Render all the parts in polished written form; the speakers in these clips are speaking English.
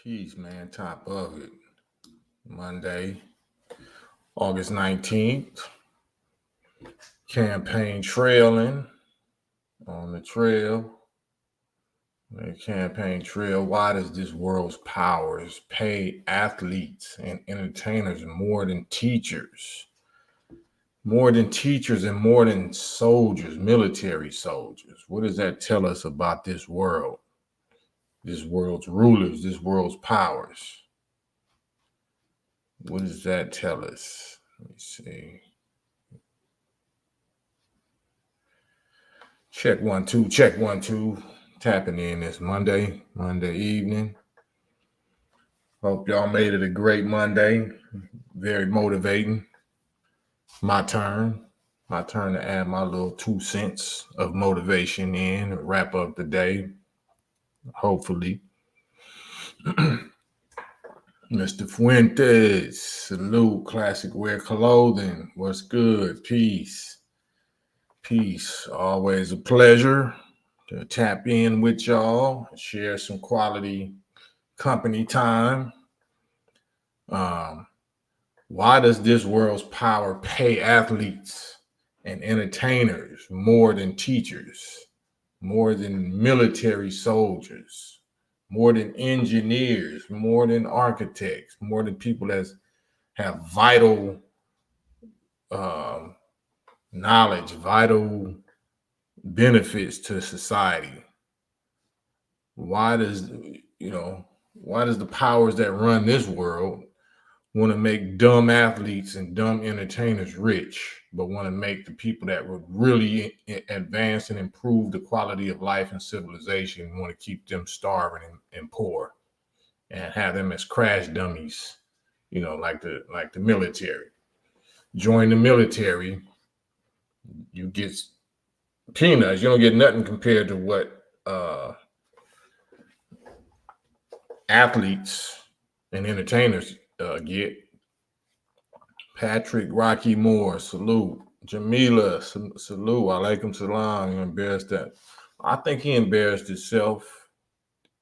Peace, man. Top of it. Monday, August 19th. Campaign trailing on the trail. The campaign trail. Why does this world's powers pay athletes and entertainers more than teachers? More than teachers and more than soldiers, military soldiers. What does that tell us about this world? This world's rulers, this world's powers. What does that tell us? Let me see. Check 1 2, check 1 2. Tapping in this Monday evening. Hope y'all made it a great Monday. Very motivating. My turn to add my little 2 cents of motivation in and wrap up the day. Hopefully. Mr. Fuentes, salute, classic wear clothing. What's good? Peace. Always a pleasure to tap in with y'all, share some quality company time. Why does this world's power pay athletes and entertainers more than teachers, more than military soldiers, more than engineers, more than architects, more than people that have vital knowledge, vital benefits to society? Why does the powers that run this world want to make dumb athletes and dumb entertainers rich, but want to make the people that would really advance and improve the quality of life and civilization, want to keep them starving and poor and have them as crash dummies, like the military? Join the military, you get peanuts. You don't get nothing compared to what athletes and entertainers get. Patrick Rocky Moore, salute. Jamila, salute. Alaikum salam. You embarrassed that. I think he embarrassed himself.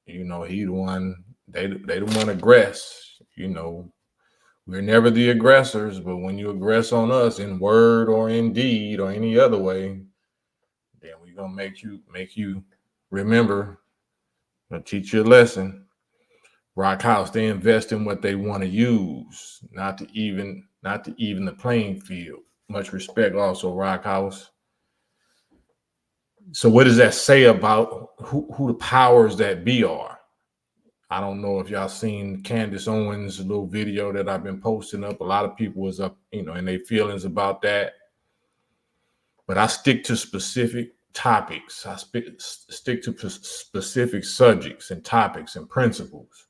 He the one. They the one aggress. We're never the aggressors, but when you aggress on us in word or in deed or any other way, then we're gonna make you remember. Gonna teach you a lesson. Rock House, they invest in what they want to use, not to even the playing field. Much respect also, Rock House. So what does that say about who the powers that be are? I don't know if y'all seen Candace Owens' little video that I've been posting up. A lot of people was up, in their feelings about that. But I stick to specific topics. I stick to specific subjects and topics and principles.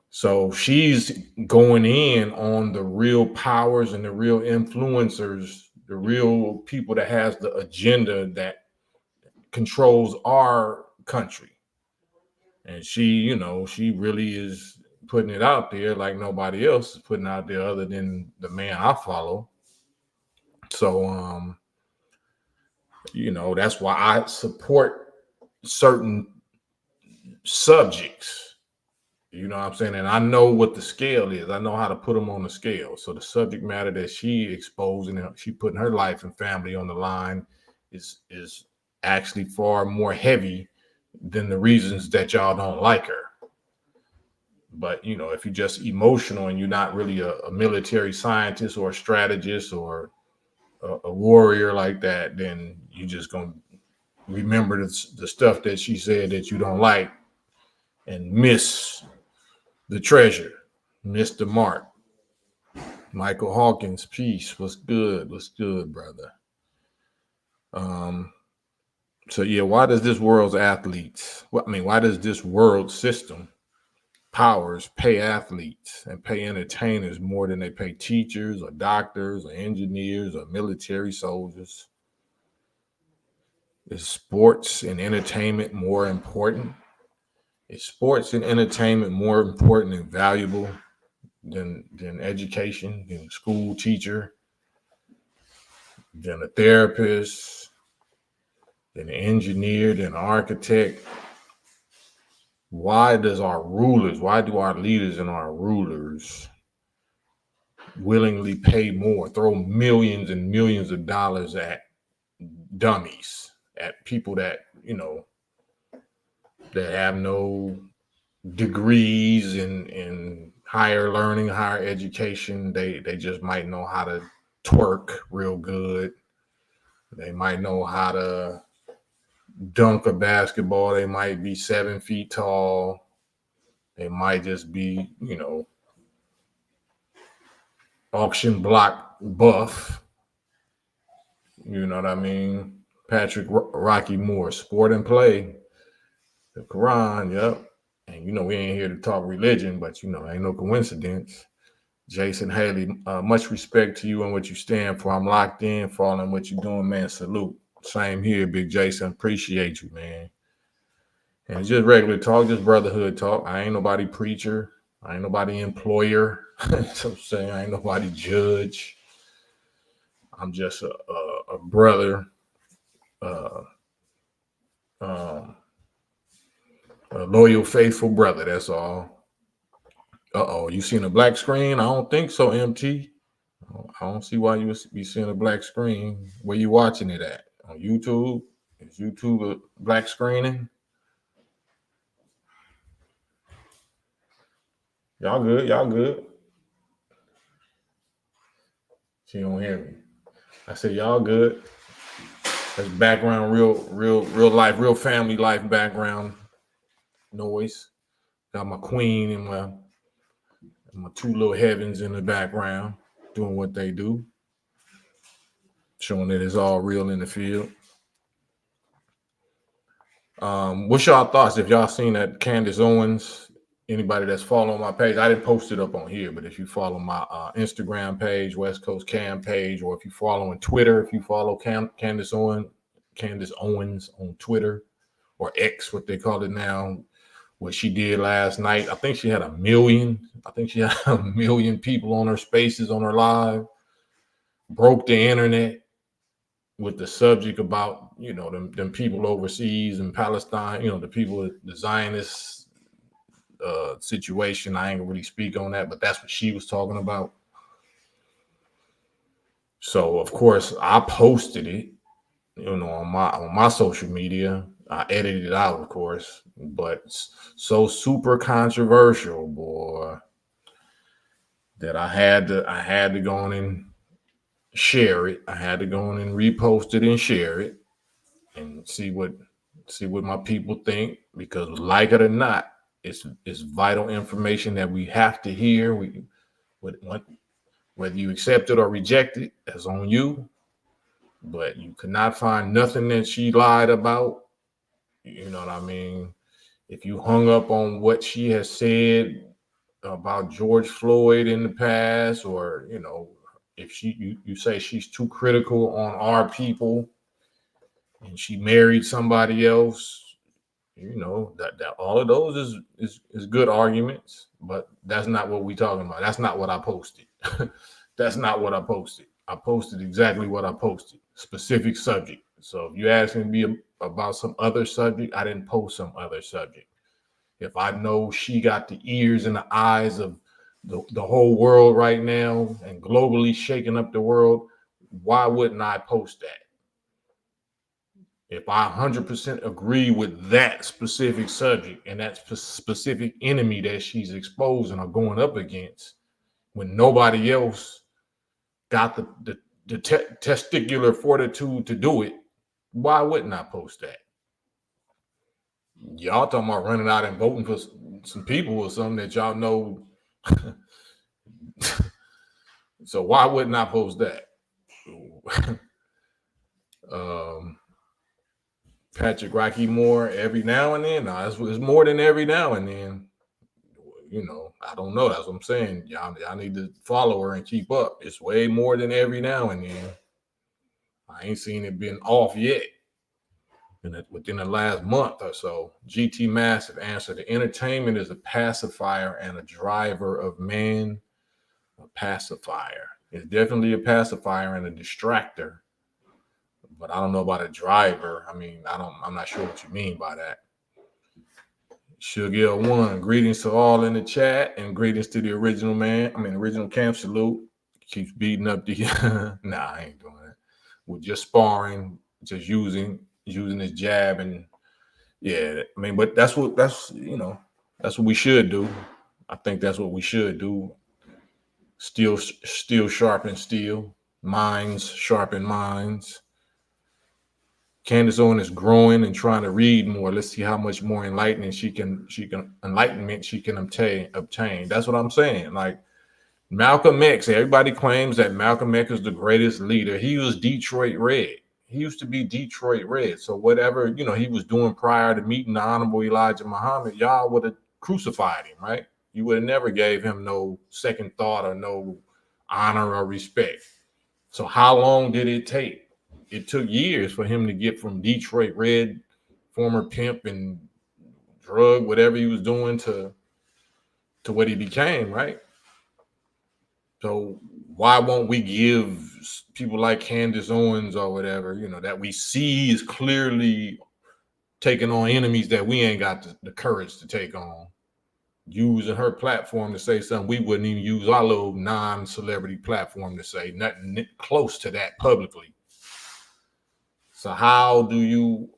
So she's going in on the real powers and the real influencers, the real people that has the agenda that controls our country. And she really is putting it out there like nobody else is putting out there other than the man I follow. So, that's why I support certain subjects. You know what I'm saying? And I know what the scale is. I know how to put them on the scale. So the subject matter that she exposing, she putting her life and family on the line is actually far more heavy than the reasons that y'all don't like her. But, if you're just emotional and you're not really a military scientist or a strategist or a warrior like that, then you just going to remember the stuff that she said that you don't like and miss the treasure, miss the mark. Michael Hawkins, peace. What's good, brother? So yeah, why does this world's athletes, why does this world system powers pay athletes and pay entertainers more than they pay teachers or doctors or engineers or military soldiers? Is sports and entertainment more important? Is sports and entertainment more important and valuable than education, than a school teacher, than a therapist, than an engineer, than an architect? why do our leaders and our rulers willingly pay more, throw millions and millions of dollars at dummies, at people that, that have no degrees in higher learning, higher education. They just might know how to twerk real good. They might know how to dunk a basketball. They might be 7 feet tall. They might just be, auction block buff. You know what I mean? Patrick Rocky Moore, Sport and Play, the Quran, yep. And we ain't here to talk religion, but ain't no coincidence. Jason Haley, much respect to you and what you stand for. I'm locked in, following what you're doing, man. Salute. Same here, Big Jason. Appreciate you, man. And it's just regular talk, just brotherhood talk. I ain't nobody preacher. I ain't nobody employer. So I'm saying I ain't nobody judge. I'm just a brother, a loyal, faithful brother. That's all. You seen a black screen? I don't think so, MT. I don't see why you would be seeing a black screen. Where you watching it at? On YouTube? Is YouTube a black screening? Y'all good? Y'all good? She don't hear me. I said y'all good. That's background, real life, real family life background noise. Got my queen and my two little heavens in the background doing what they do, showing that it's all real in the field. What's y'all thoughts? If y'all seen that Candace Owens, anybody that's following my page, I didn't post it up on here, but if you follow my Instagram page, West Coast Cam page, or if you follow on Twitter, if you follow Candace Owens on Twitter or X, what they call it now, what she did last night, I think she had 1 million. I think she had 1 million people on her spaces, on her live, broke the internet with the subject about, them people overseas in Palestine, the people, the Zionist situation. I ain't gonna really speak on that, but that's what she was talking about. So of course I posted it, on my social media. I edited it out, of course, but so super controversial, boy, that I had to go on and share it. I had to go on and repost it and share it and see what my people think, because like it or not, it's vital information that we have to hear. Whether you accept it or reject it, that's on you. But you could not find nothing that she lied about. You know what I mean? If you hung up on what she has said about George Floyd in the past, or if you say she's too critical on our people and she married somebody else, that all of those is good arguments, but that's not what we talking about. That's not what I posted. That's not what I posted. I posted exactly what I posted, specific subject. So if you asking me about some other subject, I didn't post some other subject. If I know she got the ears and the eyes of the whole world right now and globally shaking up the world, why wouldn't I post that? If I 100% agree with that specific subject and that specific enemy that she's exposing or going up against, when nobody else got the testicular fortitude to do it, why wouldn't I post that? Y'all talking about running out and voting for some people or something that y'all know. So why wouldn't I post that? Patrick Rocky Moore, every now and then. No, it's more than every now and then. I don't know. That's what I'm saying. Y'all need to follow her and keep up. It's way more than every now and then. I ain't seen it been off yet within the last month or so. GT Massive answer: the entertainment is a pacifier and a driver of man. A pacifier. It's definitely a pacifier and a distractor. But I don't know about a driver. I mean, I'm not sure what you mean by that. Sugar 1, greetings to all in the chat and greetings to the original man. Original camp salute. Keeps beating up the nah, I ain't doing that. We're just sparring, just using his jab, and yeah, but that's what we should do. I think that's what we should do. Steel sharpen steel, minds sharpen minds. Candace Owens is growing and trying to read more. Let's see how much more enlightenment she can obtain. That's what I'm saying. Like Malcolm X, everybody claims that Malcolm X is the greatest leader. He was Detroit Red. He used to be Detroit Red. So whatever, he was doing prior to meeting the Honorable Elijah Muhammad, y'all would have crucified him, right? You would have never gave him no second thought or no honor or respect. So how long did it take? It took years for him to get from Detroit Red, former pimp and drug, whatever he was doing, to what he became, right? So why won't we give people like Candace Owens or whatever, that we see is clearly taking on enemies that we ain't got the courage to take on, using her platform to say something we wouldn't even use our little non-celebrity platform to say, nothing close to that publicly. So how do you,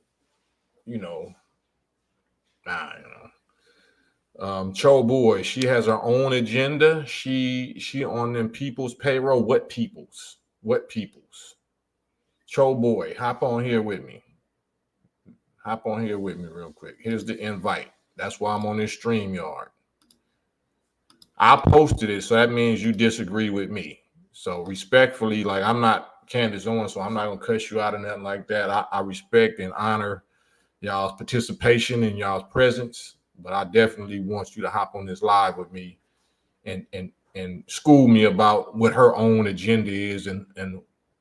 Cho Boy, she has her own agenda. She on them people's payroll. What people's? Cho Boy, hop on here with me. Real quick. Here's the invite. That's why I'm on this StreamYard. I posted it, so that means you disagree with me. So respectfully, like, I'm not Candace Owens, so I'm not gonna cuss you out or nothing like that. I respect and honor y'all's participation and y'all's presence, but I definitely want you to hop on this live with me and school me about what her own agenda is and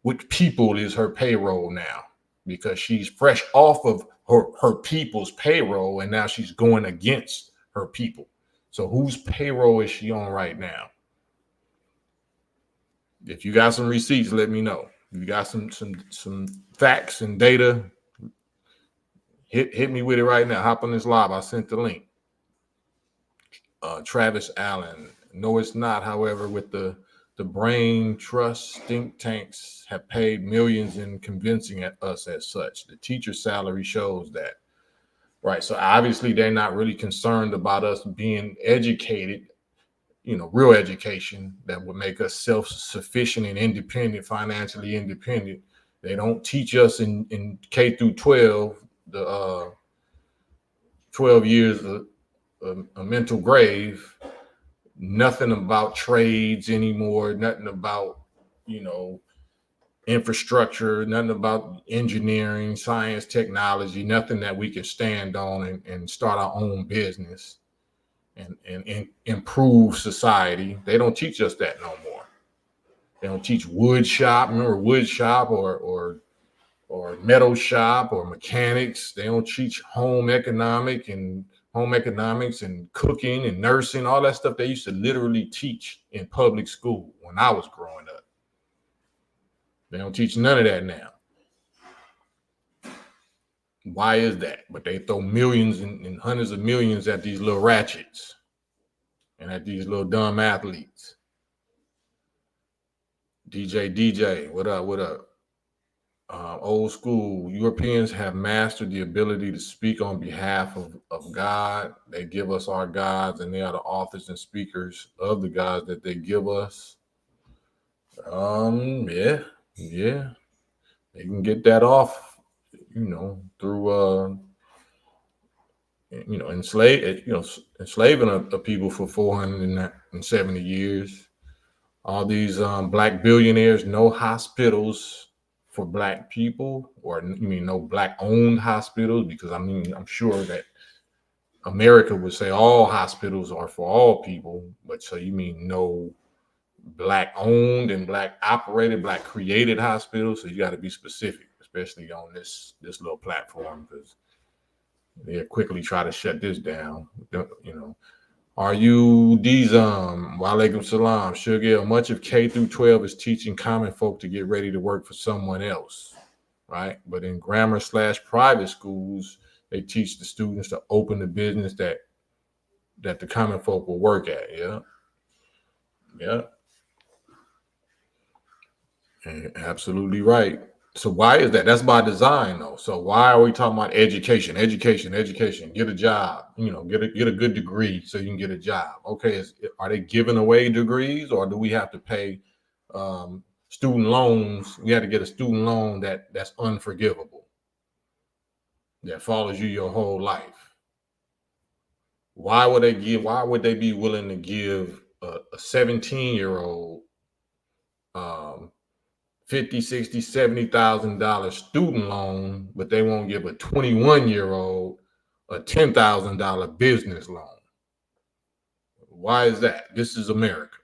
which people is her payroll now, because she's fresh off of her people's payroll and now she's going against her people. So whose payroll is she on right now? If you got some receipts, let me know. If you got some facts and data, hit me with it right now. Hop on this live. I sent the link. Travis Allen. No, it's not. However, with the brain trust think tanks have paid millions in convincing us as such. The teacher salary shows that. Right. So obviously they're not really concerned about us being educated, real education that would make us self-sufficient and independent, financially independent. They don't teach us in K through 12, the 12 years of a mental grave, nothing about trades anymore, nothing about, infrastructure, nothing about engineering, science, technology, nothing that we can stand on and start our own business and improve society. They don't teach us that no more. They don't teach wood shop. Remember wood shop or metal shop or mechanics. They don't teach home economics and cooking and nursing, all that stuff they used to literally teach in public school when I was growing up. They don't teach none of that now. Why is that? But they throw millions and hundreds of millions at these little ratchets and at these little dumb athletes. DJ, what up? Old school Europeans have mastered the ability to speak on behalf of God. They give us our gods, and they are the authors and speakers of the gods that they give us. Yeah, they can get that off, through enslaving a people for 470 years. All these black billionaires, no hospitals for black people, or no black owned hospitals, because I'm sure that America would say all hospitals are for all people, but so you mean no black owned and black operated, black created hospitals? So you got to be specific, especially on this little platform, because they'll quickly try to shut this down. Are you Walaikum salam, Sugar? Much of K through 12 is teaching common folk to get ready to work for someone else, right? But in grammar/private schools, they teach the students to open the business that that the common folk will work at. Yeah. Yeah. Absolutely right. So why is that? That's by design, though. So why are we talking about education, education, education? Get a job, get a good degree so you can get a job. Okay, are they giving away degrees, or do we have to pay student loans? We have to get a student loan that's unforgivable, that follows you your whole life. Why would they give? Why would they be willing to give a 17-year-old 50, 60, $70,000 student loan, but they won't give a 21-year-old a $10,000 business loan? Why is that? This is America.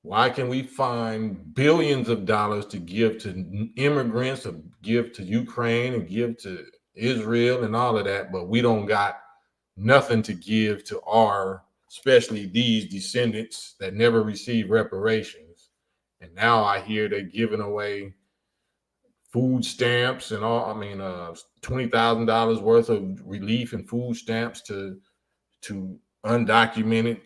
Why can we find billions of dollars to give to immigrants, or give to Ukraine, and give to Israel and all of that, but we don't got nothing to give to especially these descendants that never received reparations? And now I hear they're giving away food stamps and all. I mean, $20,000 worth of relief and food stamps to undocumented,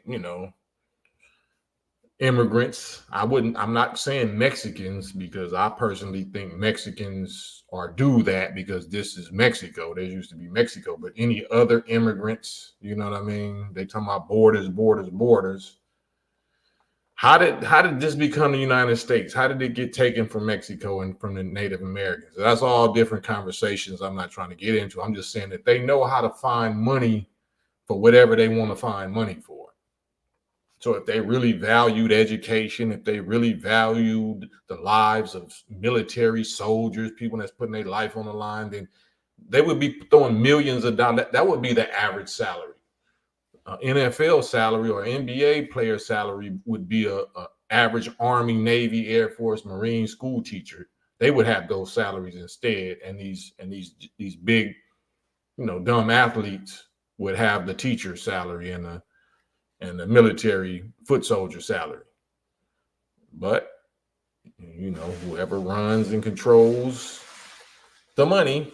immigrants. I'm not saying Mexicans, because I personally think Mexicans are do that because this is Mexico. There used to be Mexico, but any other immigrants, you know what I mean? They talking about borders, borders, borders. How did this become the United States? How did it get taken from Mexico and from the Native Americans? That's all different conversations I'm not trying to get into. I'm just saying that they know how to find money for whatever they want to find money for. So if they really valued education, if they really valued the lives of military soldiers, people that's putting their life on the line, then they would be throwing millions of dollars. That would be the average salary. NFL salary or NBA player salary would be a average Army, Navy, Air Force, Marine school teacher. They would have those salaries instead, and these big, dumb athletes would have the teacher salary and the military foot soldier salary. But whoever runs and controls the money.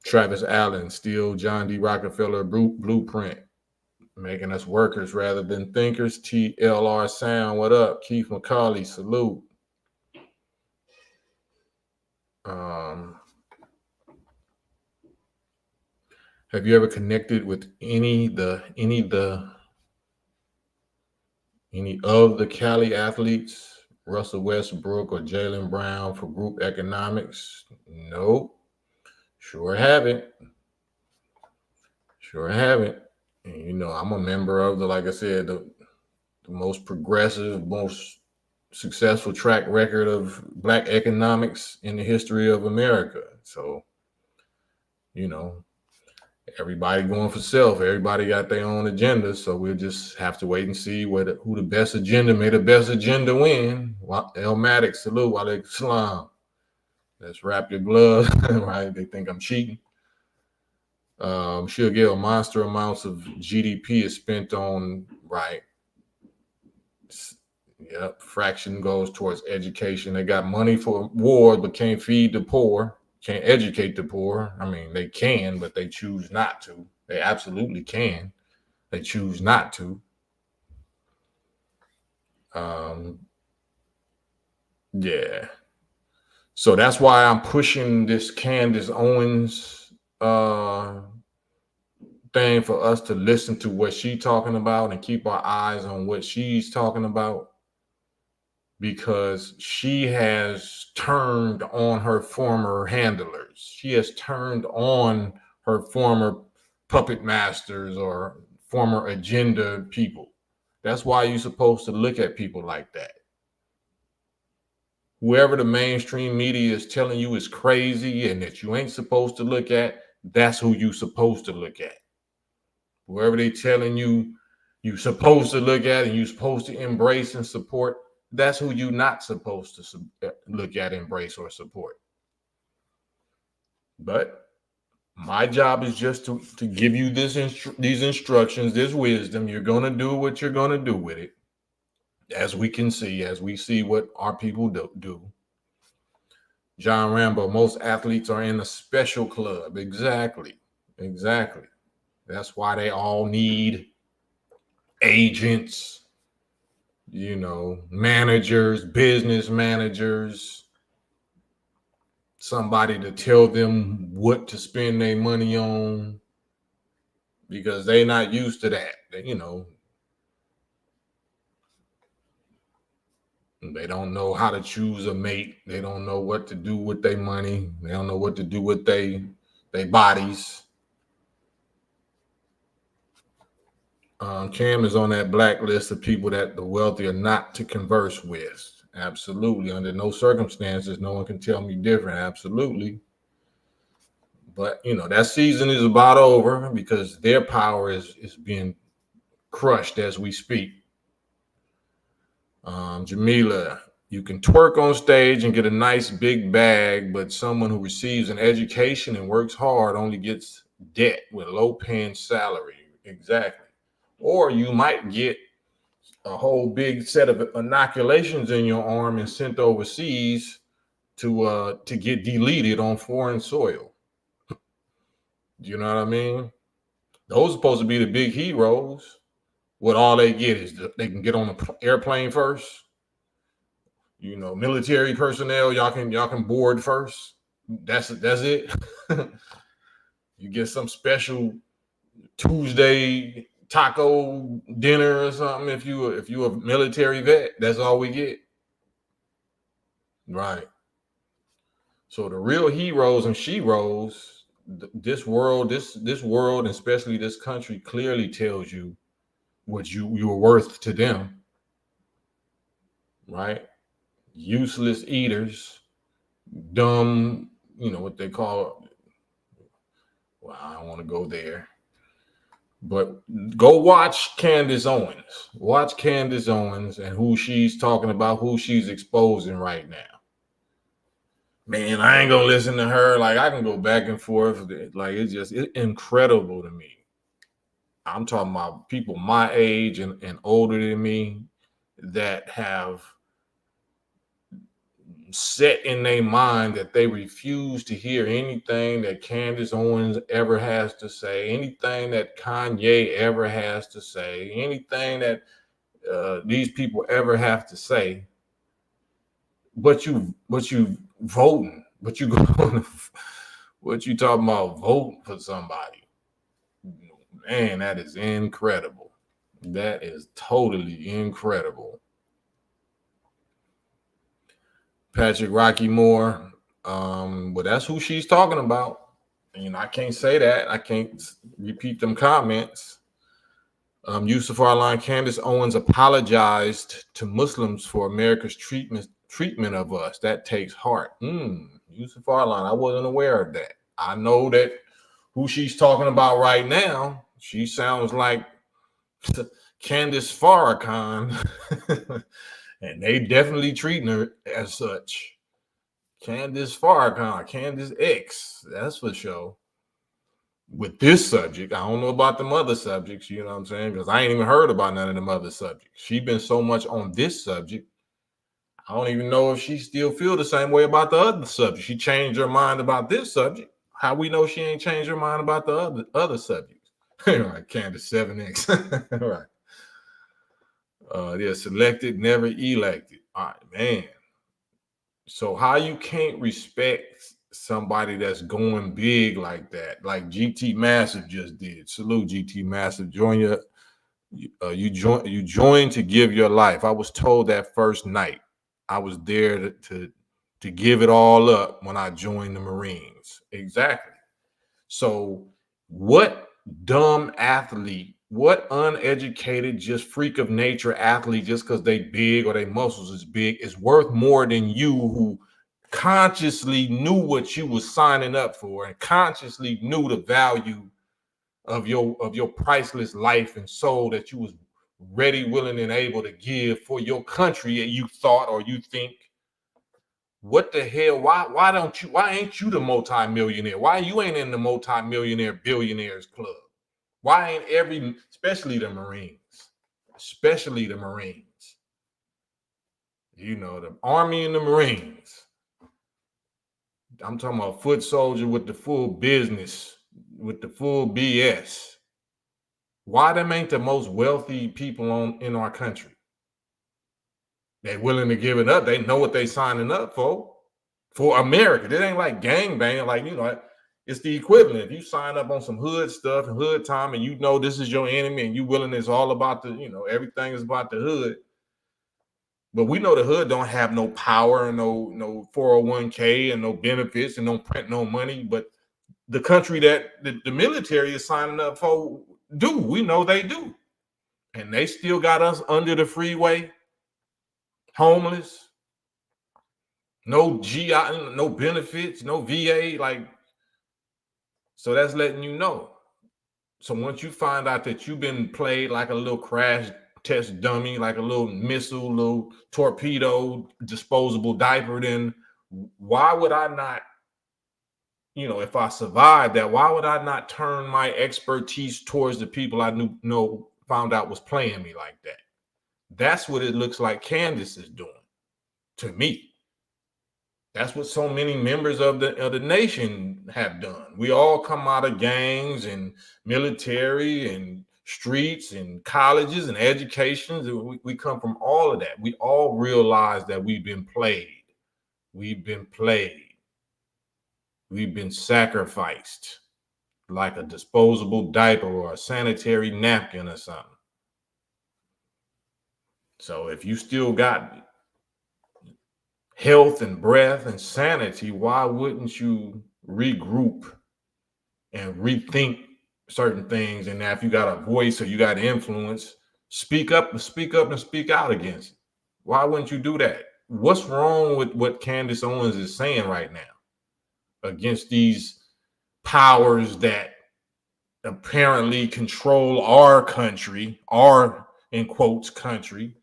Travis Allen, still John D. Rockefeller blueprint, making us workers rather than thinkers. TLR Sound, what up? Keith McCauley, salute. Have you ever connected with any of the Cali athletes, Russell Westbrook or Jaylen Brown, for group economics? Nope. Sure haven't. And, I'm a member of like I said, the most progressive, most successful track record of Black economics in the history of America. So, everybody going for self. Everybody got their own agenda. So we'll just have to wait and see who the best agenda, may the best agenda win. El Maddox, salute, Walaikum Salam. Let's wrap your blood, right? They think I'm cheating. She'll get monster amounts of GDP is spent on, right? Yep, fraction goes towards education. They got money for war, but can't feed the poor, can't educate the poor. I mean, they can, but they choose not to. They absolutely can. They choose not to. Yeah. So that's why I'm pushing this Candace Owens thing, for us to listen to what she's talking about and keep our eyes on what she's talking about, because she has turned on her former handlers. She has turned on her former puppet masters or former agenda people. That's why you're supposed to look at people like that. Whoever the mainstream media is telling you is crazy and that you ain't supposed to look at, that's who you're supposed to look at. Whoever they telling you you're supposed to look at and you're supposed to embrace and support, that's who you're not supposed to look at, embrace, or support. But my job is just to give you these instructions, this wisdom. You're going to do what you're going to do with it. As we see what our people do. John Rambo, most athletes are in a special club. Exactly. That's why they all need agents, managers, business managers, somebody to tell them what to spend their money on, because they're not used to that. They don't know how to choose a mate. They don't know what to do with their money. They don't know what to do with their bodies. Cam is on that blacklist of people that the wealthy are not to converse with. Absolutely. Under no circumstances, no one can tell me different. Absolutely. But, that season is about over because their power is being crushed as we speak. Jamila, you can twerk on stage and get a nice big bag, but someone who receives an education and works hard only gets debt with low paying salary. Exactly. Or you might get a whole big set of inoculations in your arm and sent overseas to get deleted on foreign soil. Do you know what I mean? Those are supposed to be the big heroes. What all they get is they can get on the airplane first. Military personnel, y'all can board first. That's it. You get some special Tuesday taco dinner or something if you a military vet. That's all we get. Right. So the real heroes and sheroes, this world, and especially this country, clearly tells you what you're worth to them. Right? Useless eaters, dumb, what they call. Well, I don't want to go there. But go watch Candace Owens. Watch Candace Owens and who she's talking about, who she's exposing right now. Man, I ain't gonna listen to her. Like, I can go back and forth. Like, it's incredible to me. I'm talking about people my age and older than me that have set in their mind that they refuse to hear anything that Candace Owens ever has to say, anything that Kanye ever has to say, anything that these people ever have to say. But you voting, but you going, what you talking about voting for somebody? Man, that is incredible. That is totally incredible. Patrick Rocky Moore. But that's who she's talking about. I can't say that. I can't repeat them comments. Yusuf Arline, Candace Owens apologized to Muslims for America's treatment of us. That takes heart. Yusuf Arline, I wasn't aware of that. I know that who she's talking about right now, she sounds like Candace Farrakhan, and they definitely treating her as such. Candace Farrakhan, Candace X, that's for sure. With this subject, I don't know about them other subjects, you know what I'm saying? Because I ain't even heard about none of them other subjects. She been so much on this subject, I don't even know if she still feel the same way about the other subject. She changed her mind about this subject. How we know she ain't changed her mind about the other subjects? Right, Candace 7X. Right. Yeah, selected, never elected. All right, man. So how you can't respect somebody that's going big like that, like GT Massive just did. Salute GT Massive. You joined to give your life. I was told that first night. I was there to give it all up when I joined the Marines. Exactly. So what dumb athlete, what uneducated, just freak of nature athlete, just because they big or their muscles is big, is worth more than you, who consciously knew what you was signing up for and consciously knew the value of your priceless life and soul that you was ready, willing, and able to give for your country, and you thought or you think. What the hell? Why ain't you the multimillionaire? Why you ain't in the multimillionaire billionaires club? Why ain't especially the Marines, the Army and the Marines. I'm talking about foot soldier with the full business, with the full BS. Why them ain't the most wealthy people in our country? They willing to give it up. They know what they signing up for America. It ain't like gangbanging, like, you know, it's the equivalent. If you sign up on some hood stuff and hood time and you know this is your enemy and you willing, it's all about the, you know, everything is about the hood. But we know the hood don't have no power, no 401k and no benefits and don't print no money. But the country that the military is signing up for do. We know they do. And they still got us under the freeway, homeless, no GI, no benefits, no VA. Like, so that's letting you know. So once you find out that you've been played like a little crash test dummy, like a little missile, little torpedo, disposable diaper, then why would I not, you know, if I survived that, why would I not turn my expertise towards the people I found out was playing me like that? That's what it looks like Candace is doing to me. That's what so many members of the nation have done. We all come out of gangs and military and streets and colleges and educations. We come from all of that. We all realize that we've been played. We've been played. We've been sacrificed like a disposable diaper or a sanitary napkin or something. So if you still got health and breath and sanity, why wouldn't you regroup and rethink certain things? And now if you got a voice or you got influence, speak up and speak out against it. Why wouldn't you do that? What's wrong with what Candace Owens is saying right now against these powers that apparently control our country, our, in quotes, country,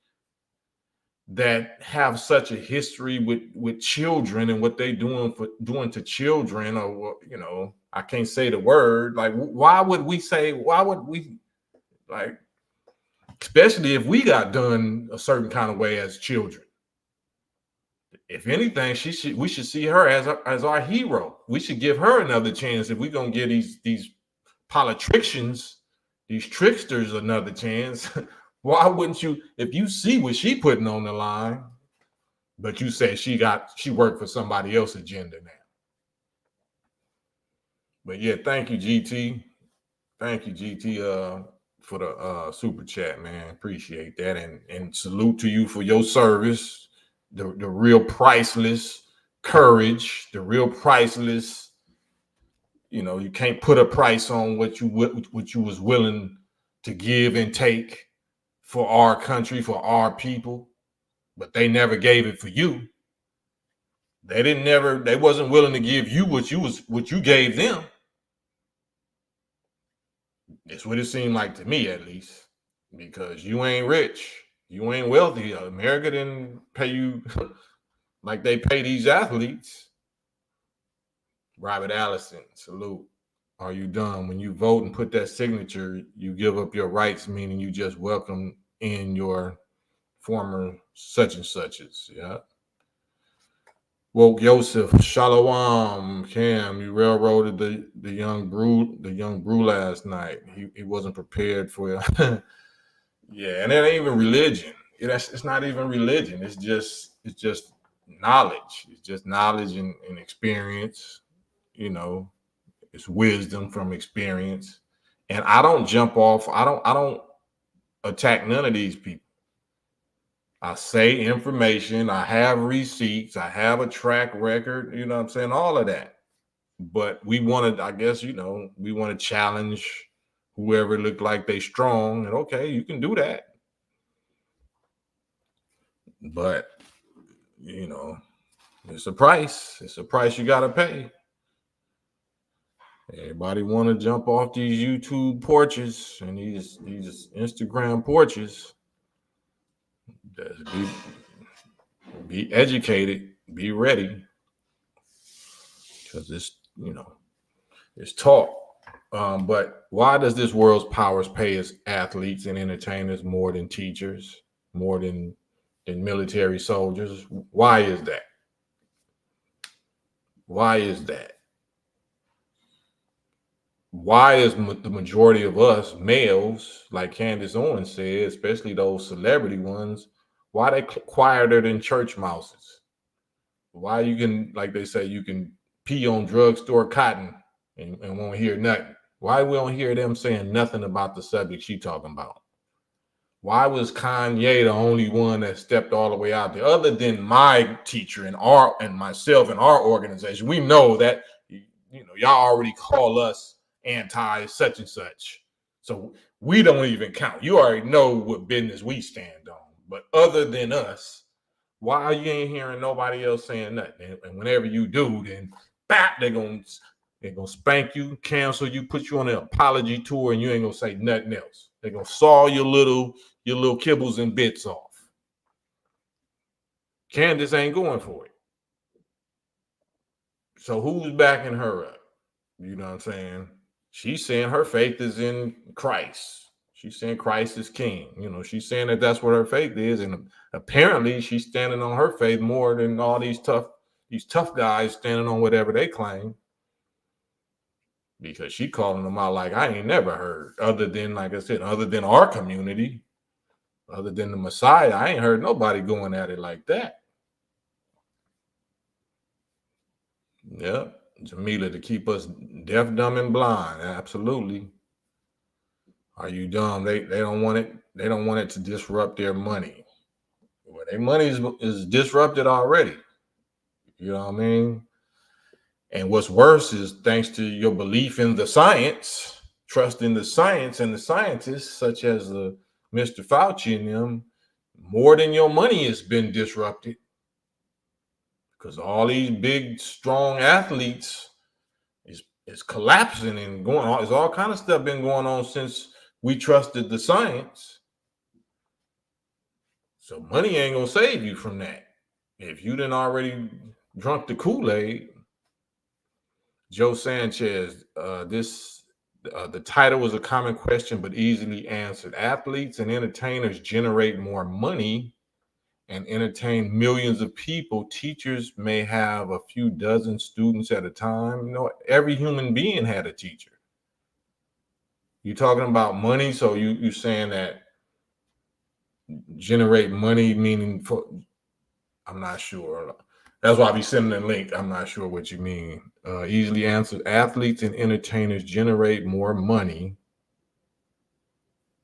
that have such a history with children and what they doing to children? Or, you know, I can't say the word. Like, why would we, like, especially if we got done a certain kind of way as children? If anything, we should see her as our hero. We should give her another chance. If we're gonna give these politicians, these tricksters, another chance, why wouldn't you? If you see what she putting on the line, but you say she worked for somebody else's agenda now. But yeah, thank you, GT. Thank you, GT, for the super chat, man. Appreciate that. And salute to you for your service. The real priceless courage, the real priceless, you know, you can't put a price on what you was willing to give and take for our country, for our people. But they never gave it for you. They wasn't willing to give you what you gave them. It's what it seemed like to me, at least, because you ain't rich, you ain't wealthy. America didn't pay you like they pay these athletes. Robert Allison, salute. Are you done? When you vote and put that signature, you give up your rights, meaning you just welcome in your former such and suches. Yeah. Woke Yosef, Shalom, Cam, you railroaded the young brew last night. He wasn't prepared for it. Yeah, and it ain't even religion. It's not even religion. It's just knowledge. It's just knowledge and experience. You know, it's wisdom from experience. And I don't jump off. I don't attack none of these people. I say information, I have receipts, I have a track record, you know what I'm saying? All of that. But we want to, I guess, you know, we want to challenge whoever looked like they strong. And okay, you can do that. But, you know, it's a price. It's a price you got to pay. Everybody want to jump off these YouTube porches and these Instagram porches. Just be educated, be ready, because it's, you know, it's taught. But why does this world's powers pay its athletes and entertainers more than teachers, more than military soldiers? Why is that? Why is that? why is the majority of us males, like Candace Owens said, especially those celebrity ones, why they quieter than church mouses? Why you can, like they say, you can pee on drugstore cotton and won't hear nothing? Why we don't hear them saying nothing about the subject she talking about? Why was Kanye the only one that stepped all the way out there, other than my teacher and myself and our organization? We know that y'all already call us anti such and such, so we don't even count. You already know what business we stand on. But other than us, why you ain't hearing nobody else saying nothing? And whenever you do, then bap, they're gonna spank you, cancel you, put you on an apology tour, and you ain't gonna say nothing else. They're gonna saw your little kibbles and bits off. Candace ain't going for it. So who's backing her up? You know what I'm saying? She's saying her faith is in Christ. She's saying Christ is king. She's saying that that's what her faith is, and apparently she's standing on her faith more than all these tough guys standing on whatever they claim. Because she calling them out like I ain't never heard, other than, like I said, other than our community, other than the Messiah, I ain't heard nobody going at it like that. Yep. Jamila, to keep us deaf, dumb, and blind. Absolutely. Are you dumb? They don't want it. They don't want it to disrupt their money. Well, their money is disrupted already. You know what I mean? And what's worse is, thanks to your belief in the science, trust in the science and the scientists, such as Mr. Fauci and them, more than your money has been disrupted. Because all these big, strong athletes is collapsing and going on. There's all kind of stuff been going on since we trusted the science. So money ain't gonna save you from that. If you didn't already drunk the Kool-Aid. Joe Sanchez, the title was a common question, but easily answered. Athletes and entertainers generate more money and entertain millions of people. Teachers may have a few dozen students at a time. Every human being had a teacher. You talking about money, so you saying that generate money, meaning I'm not sure. That's why I be sending a link. I'm not sure what you mean. Easily answered. Athletes and entertainers generate more money.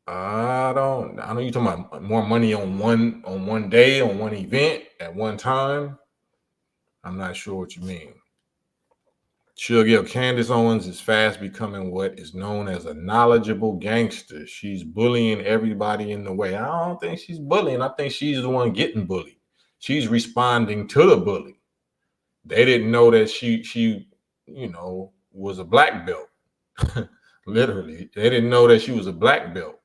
I know you're talking about more money on one day, on one event, at one time. I'm not sure what you mean. Sugar, Candace Owens is fast becoming what is known as a knowledgeable gangster. She's bullying everybody in the way. I don't think she's bullying. I think she's the one getting bullied. She's responding to the bully. They didn't know that she was a black belt. Literally, they didn't know that she was a black belt.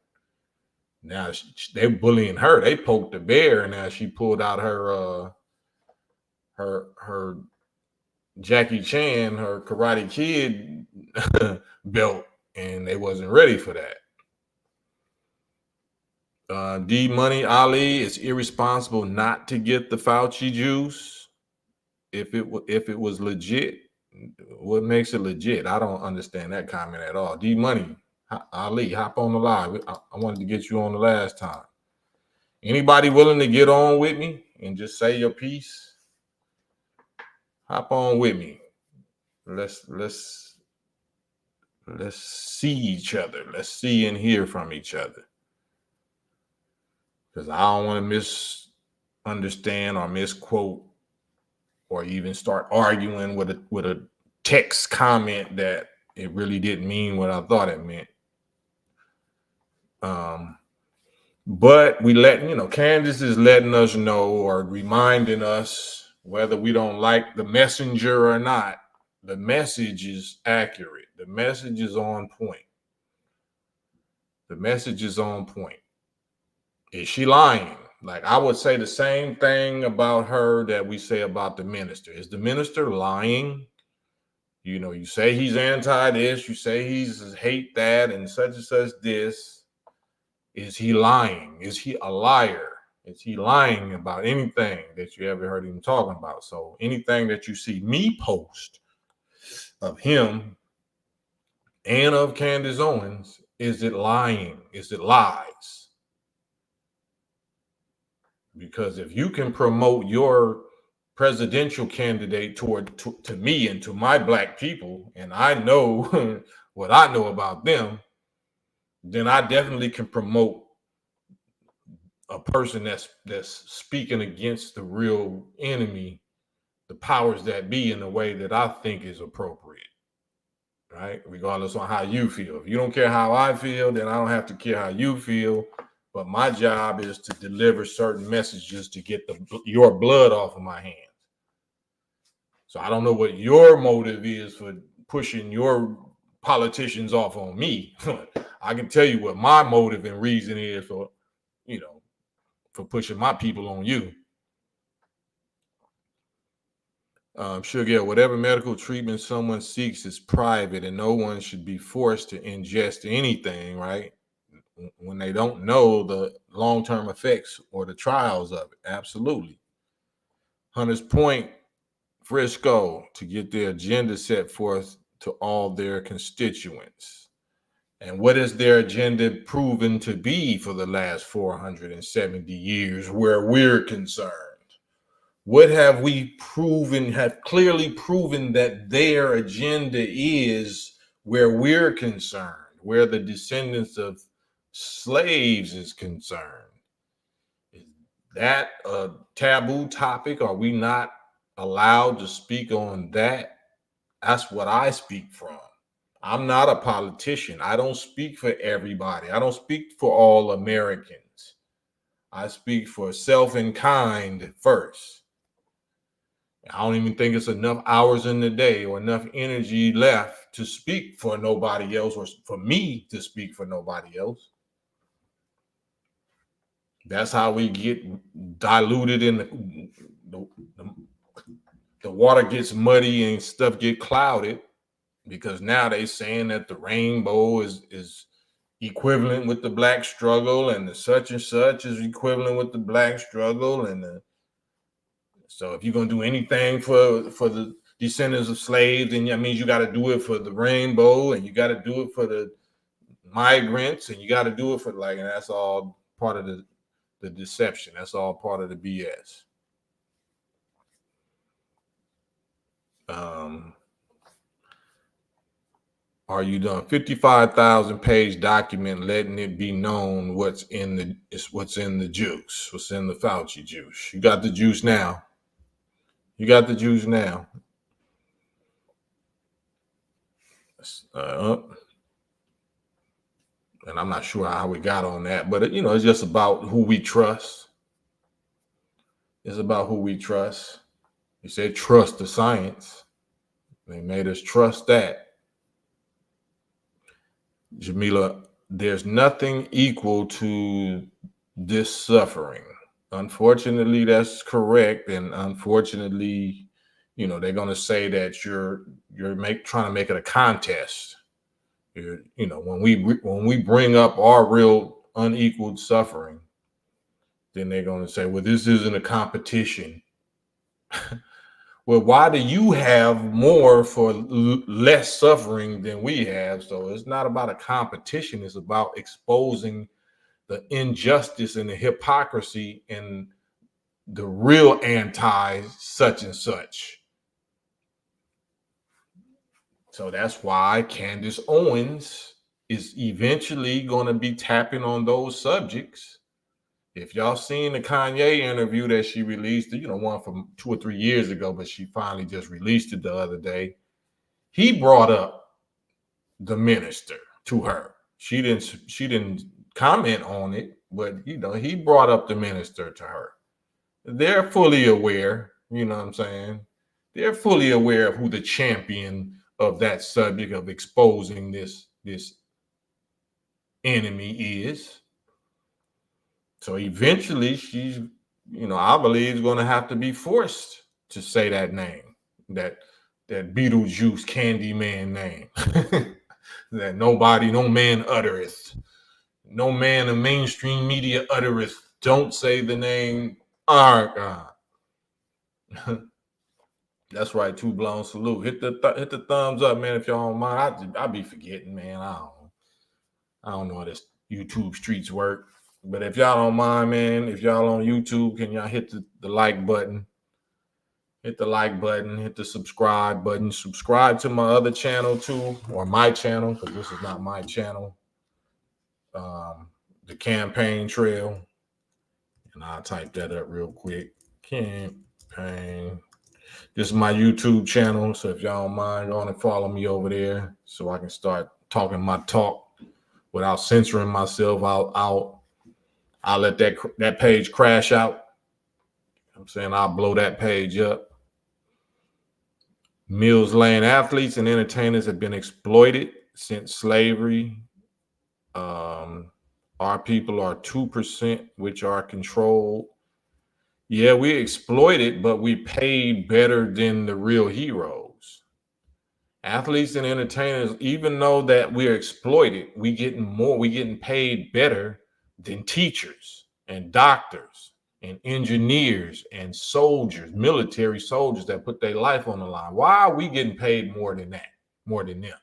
Now they're bullying her. They poked the bear, and now she pulled out her Jackie Chan, her Karate Kid belt, and they wasn't ready for that. D Money Ali, it's irresponsible not to get the Fauci juice. If it was legit, what makes it legit? I don't understand that comment at all. D Money Ali, hop on the live. I wanted to get you on the last time. Anybody willing to get on with me and just say your piece? Hop on with me. Let's see each other. Let's see and hear from each other. Because I don't want to misunderstand or misquote or even start arguing with a text comment that it really didn't mean what I thought it meant. But Candace is letting us know, or reminding us, whether we don't like the messenger or not, the message is accurate. The message is on point. The message is on point. Is she lying? Like, I would say the same thing about her that we say about the minister. Is the minister lying? You say he's anti this, you say he's hate that, and such this. Is he lying? Is he a liar? Is he lying about anything that you ever heard him talking about? So anything that you see me post of him and of Candace Owens, is it lying? Is it lies? Because if you can promote your presidential candidate to me and to my black people, and I know what I know about them, then I definitely can promote a person that's speaking against the real enemy, the powers that be, in a way that I think is appropriate, right? Regardless on how you feel. If you don't care how I feel, then I don't have to care how you feel. But my job is to deliver certain messages to get your blood off of my hands. So I don't know what your motive is for pushing your politicians off on me. I can tell you what my motive and reason is for, for pushing my people on you. Sugar, whatever medical treatment someone seeks is private, and no one should be forced to ingest anything, right? When they don't know the long-term effects or the trials of it. Absolutely. Hunters Point, Frisco, to get their agenda set forth to all their constituents. And what is their agenda proven to be for the last 470 years where we're concerned? What have we have clearly proven that their agenda is where we're concerned, where the descendants of slaves is concerned? Is that a taboo topic? Are we not allowed to speak on that? That's what I speak from. I'm not a politician. I don't speak for everybody. I don't speak for all Americans. I speak for self and kind first. I don't even think it's enough hours in the day or enough energy left to speak for nobody else, or for me to speak for nobody else. That's how we get diluted and the water gets muddy and stuff get clouded, because now they saying that the rainbow is equivalent with the black struggle, and the such and such is equivalent with the black struggle, and so if you're gonna do anything for the descendants of slaves, then that means you got to do it for the rainbow, and you got to do it for the migrants, and you got to do it for and that's all part of the deception. That's all part of the BS. Are you done? 55,000 page document letting it be known what's in the juice, what's in the Fauci juice. You got the juice now. You got the juice now. And I'm not sure how we got on that, but it's just about who we trust. It's about who we trust. You said trust the science. They made us trust that. Jamila, there's nothing equal to this suffering. Unfortunately, that's correct. And unfortunately, they're going to say that you're trying to make it a contest. When we bring up our real unequaled suffering, then they're going to say, well, this isn't a competition. Well, why do you have more for less suffering than we have? So it's not about a competition. It's about exposing the injustice and the hypocrisy and the real anti such and such. So that's why Candace Owens is eventually going to be tapping on those subjects. If y'all seen the Kanye interview that she released, one from 2 or 3 years ago, but she finally just released it the other day, he brought up the minister to her. She didn't comment on it, but he brought up the minister to her. They're fully aware, you know what I'm saying? They're fully aware of who the champion of that subject of exposing this enemy is. So eventually she's, I believe, is going to have to be forced to say that name, that Beetlejuice Candyman name, that no man uttereth, no man of mainstream media uttereth. Don't say the name our God. That's right. Two blown salute. Hit the thumbs up, man. If y'all don't mind, I be forgetting, man. I don't know how this YouTube streets work. But if y'all don't mind, man, if y'all on YouTube, can y'all hit the like button? Hit the like button, hit the subscribe button. Subscribe to my other channel too, or my channel, because this is not my channel. The Campaign Trail. And I'll type that up real quick. Campaign. This is my YouTube channel. So if y'all don't mind, go on and follow me over there so I can start talking my talk without censoring myself. I'll let that page crash out. I'm saying I'll blow that page up. Mills Lane athletes and entertainers have been exploited since slavery. Our people are 2%, which are controlled. Yeah, we exploited, but we paid better than the real heroes. Athletes and entertainers, even though that we're exploited, we getting paid better than teachers and doctors and engineers and soldiers, military soldiers that put their life on the line. Why are we getting paid more than that, more than them?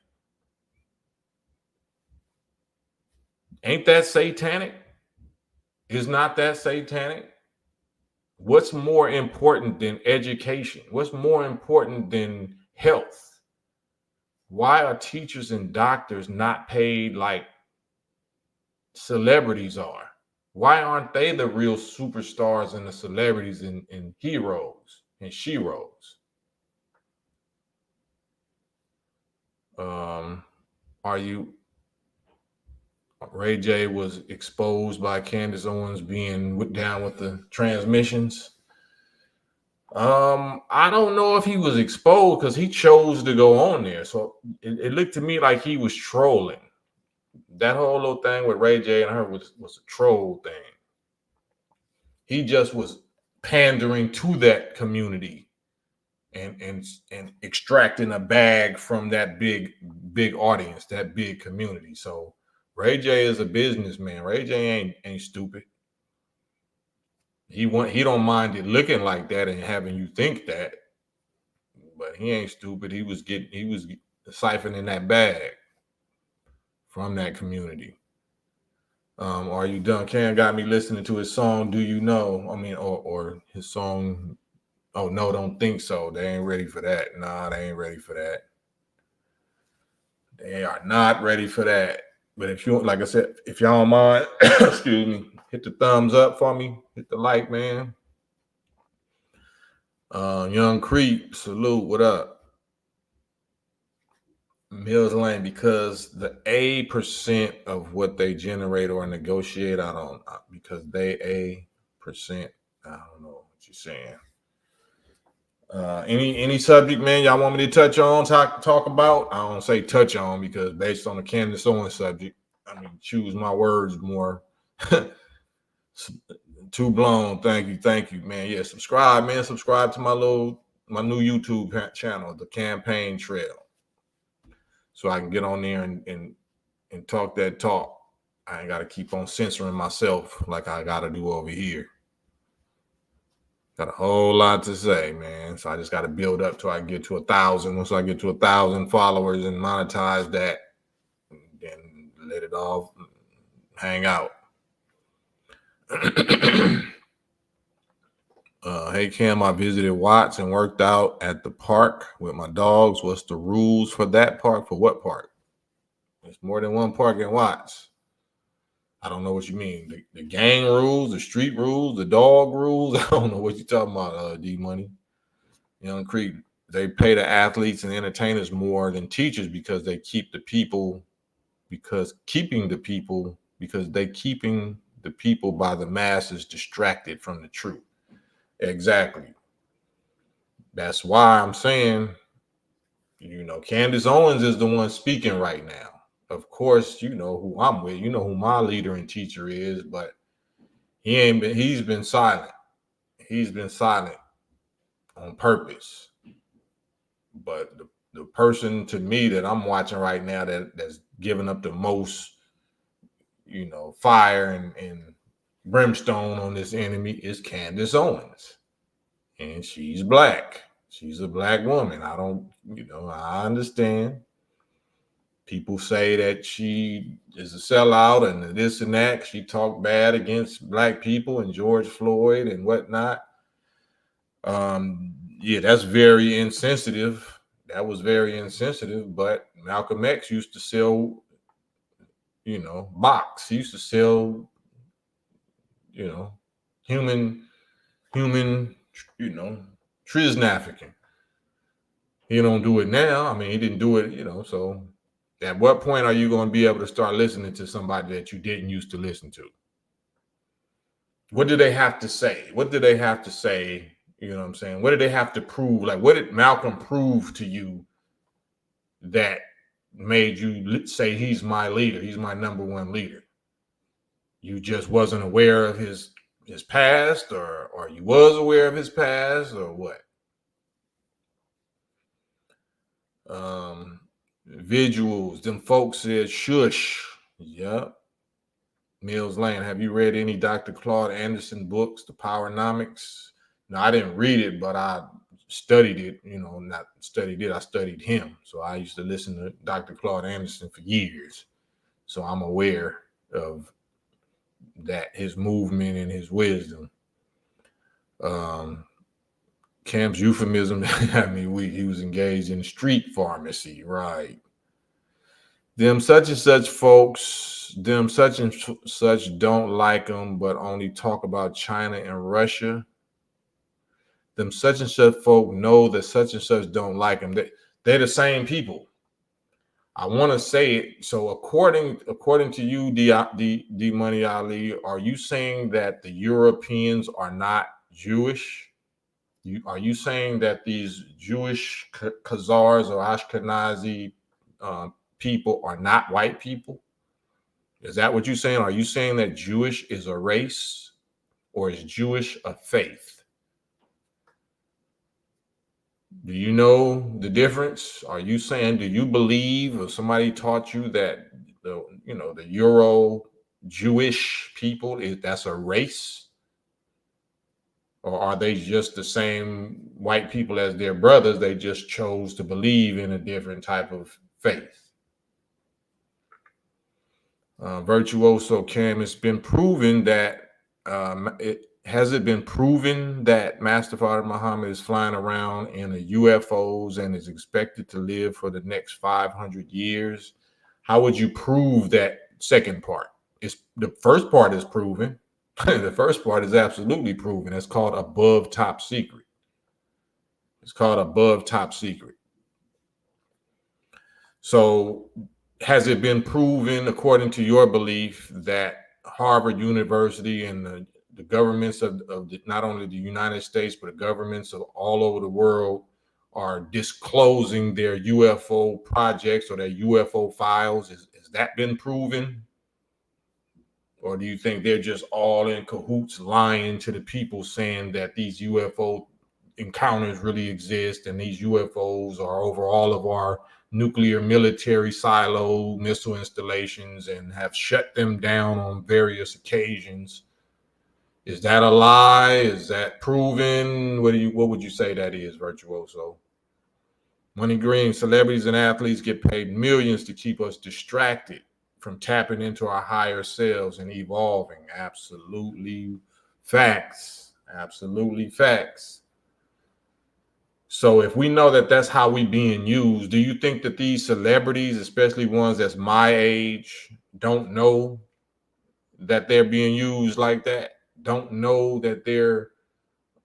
Ain't that satanic? Is not that satanic? What's more important than education? What's more important than health? Why are teachers and doctors not paid like celebrities are? Why aren't they the real superstars and the celebrities and heroes and sheroes? Are you Ray J was exposed by Candace Owens being down with the transmissions? I don't know if he was exposed because he chose to go on there. So it looked to me like he was trolling. That whole little thing with Ray J and her was a troll thing. He just was pandering to that community and extracting a bag from that big audience, that big community. So Ray J is a businessman. Ray J ain't stupid. He don't mind it looking like that and having you think that, but he ain't stupid. He was siphoning that bag from that community. Are you done? Cam got me listening to his song. Do you know? I mean, or his song. Oh no, don't think so. They ain't ready for that. Nah, they ain't ready for that. They are not ready for that. But if you, like I said, if y'all don't mind, excuse me, hit the thumbs up for me. Hit the like, man. Young Creep, salute. What up? Mills Lane, because the A% of what they generate or negotiate, I don't, because they A%, I don't know what you're saying. Any subject, man, y'all want me to touch on, talk about? I don't say touch on because based on the Candace Owens subject, I mean, choose my words more. Too blown. Thank you, man. Yeah, subscribe, man. Subscribe to my new YouTube channel, The Campaign Trail, so I can get on there and talk that talk. I ain't got to keep on censoring myself like I got to do over here. Got a whole lot to say, man. So I just got to build up till I get to 1,000. Once I get to 1,000 followers and monetize that, then let it all hang out. Hey, Cam, I visited Watts and worked out at the park with my dogs. What's the rules for that park? For what park? There's more than one park in Watts. I don't know what you mean. The gang rules, the street rules, the dog rules. I don't know what you're talking about, D Money. Young Creek, they pay the athletes and entertainers more than teachers because they keep the people, because they keeping the people by the masses distracted from the truth. Exactly. That's why I'm saying, Candace Owens is the one speaking right now. Of course, you know who I'm with. You know who my leader and teacher is, but he's been silent. He's been silent on purpose. But the person to me that I'm watching right now that's giving up the most, fire and brimstone on this enemy is Candace Owens. And she's black. She's a black woman. I don't, I understand. People say that she is a sellout and this and that. She talked bad against black people and George Floyd and whatnot. Yeah, that's very insensitive. That was very insensitive. But Malcolm X used to sell, box. He used to sell, human, trisnafficking. He don't do it now. I mean, he didn't do it, so at what point are you going to be able to start listening to somebody that you didn't used to listen to? What do they have to say? What do they have to say? You know what I'm saying? What did they have to prove? Like, what did Malcolm prove to you that made you say he's my leader? He's my number one leader. You just wasn't aware of his past, or you was aware of his past, or what? Visuals. Them folks said shush. Yep. Mills Lane. Have you read any Dr. Claude Anderson books, The Powernomics? No, I didn't read it, but I studied it. Not studied it, I studied him. So I used to listen to Dr. Claude Anderson for years. So I'm aware of that, his movement and his wisdom. Cam's euphemism, I mean, he was engaged in street pharmacy, right? Them such and such folks, them such and such don't like them, but only talk about China and Russia. Them such and such folk know that such and such don't like them. They're the same people. I want to say it. So according to you, D Money Ali, are you saying that the Europeans are not Jewish? Are you saying that these Jewish Khazars or Ashkenazi people are not white people? Is that what you're saying? Are you saying that Jewish is a race, or is Jewish a faith? Do you know the difference? Are you saying, do you believe, or somebody taught you that the Euro Jewish people that's a race? Or are they just the same white people as their brothers? They just chose to believe in a different type of faith. Virtuoso Cam, it's been proven that has it been proven that Master Father Muhammad is flying around in a UFOs and is expected to live for the next 500 years? How would you prove that second part? The first part is proven. The first part is absolutely proven. It's called above top secret. It's called above top secret. So has it been proven, according to your belief, that Harvard University and the governments of not only the United States, but the governments of all over the world are disclosing their UFO projects or their UFO files? Has that been proven? Or do you think they're just all in cahoots lying to the people, saying that these UFO encounters really exist and these UFOs are over all of our nuclear military silo missile installations and have shut them down on various occasions? Is that a lie? Is that proven? What would you say that is, Virtuoso? Money Green, celebrities and athletes get paid millions to keep us distracted from tapping into our higher selves and evolving. Absolutely facts. Absolutely facts. So if we know that that's how we being used, do you think that these celebrities, especially ones that's my age, don't know that they're being used like that? Don't know that they're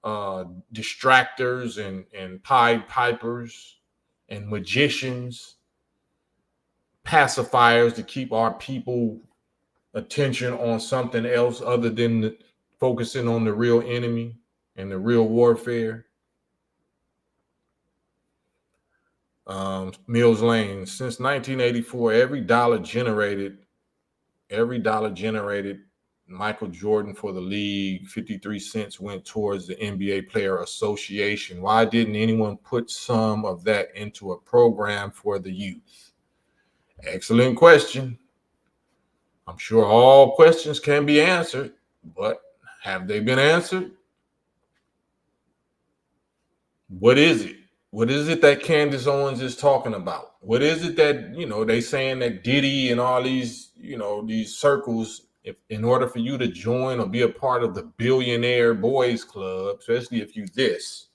distractors and Pied Pipers and magicians, pacifiers to keep our people attention on something else other than focusing on the real enemy and the real warfare? Mills Lane, since 1984, every dollar generated, Michael Jordan for the league, 53 cents went towards the NBA Player Association. Why didn't anyone put some of that into a program for the youth? Excellent question. I'm sure all questions can be answered, but have they been answered? What is it? What is it that Candace Owens is talking about? What is it that, they saying that Diddy and all these, these circles, if in order for you to join or be a part of the billionaire boys club, especially if you this,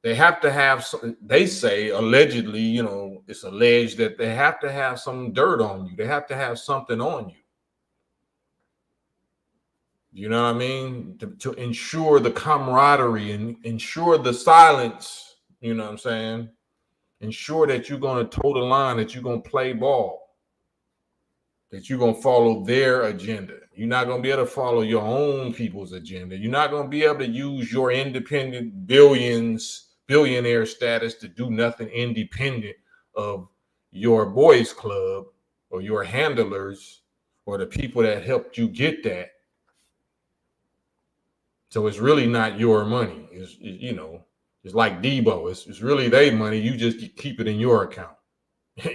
they have to have some, they say allegedly, it's alleged that they have to have some dirt on you. They have to have something on you. You know what I mean? To ensure the camaraderie and ensure the silence, you know what I'm saying? Ensure that you're going to toe the line, that you're going to play ball, that you're going to follow their agenda. You're not going to be able to follow your own people's agenda. You're not going to be able to use your independent billionaire status to do nothing independent of your boys club or your handlers or the people that helped you get that. So it's really not your money. It's like Debo. It's really their money. You just keep it in your account.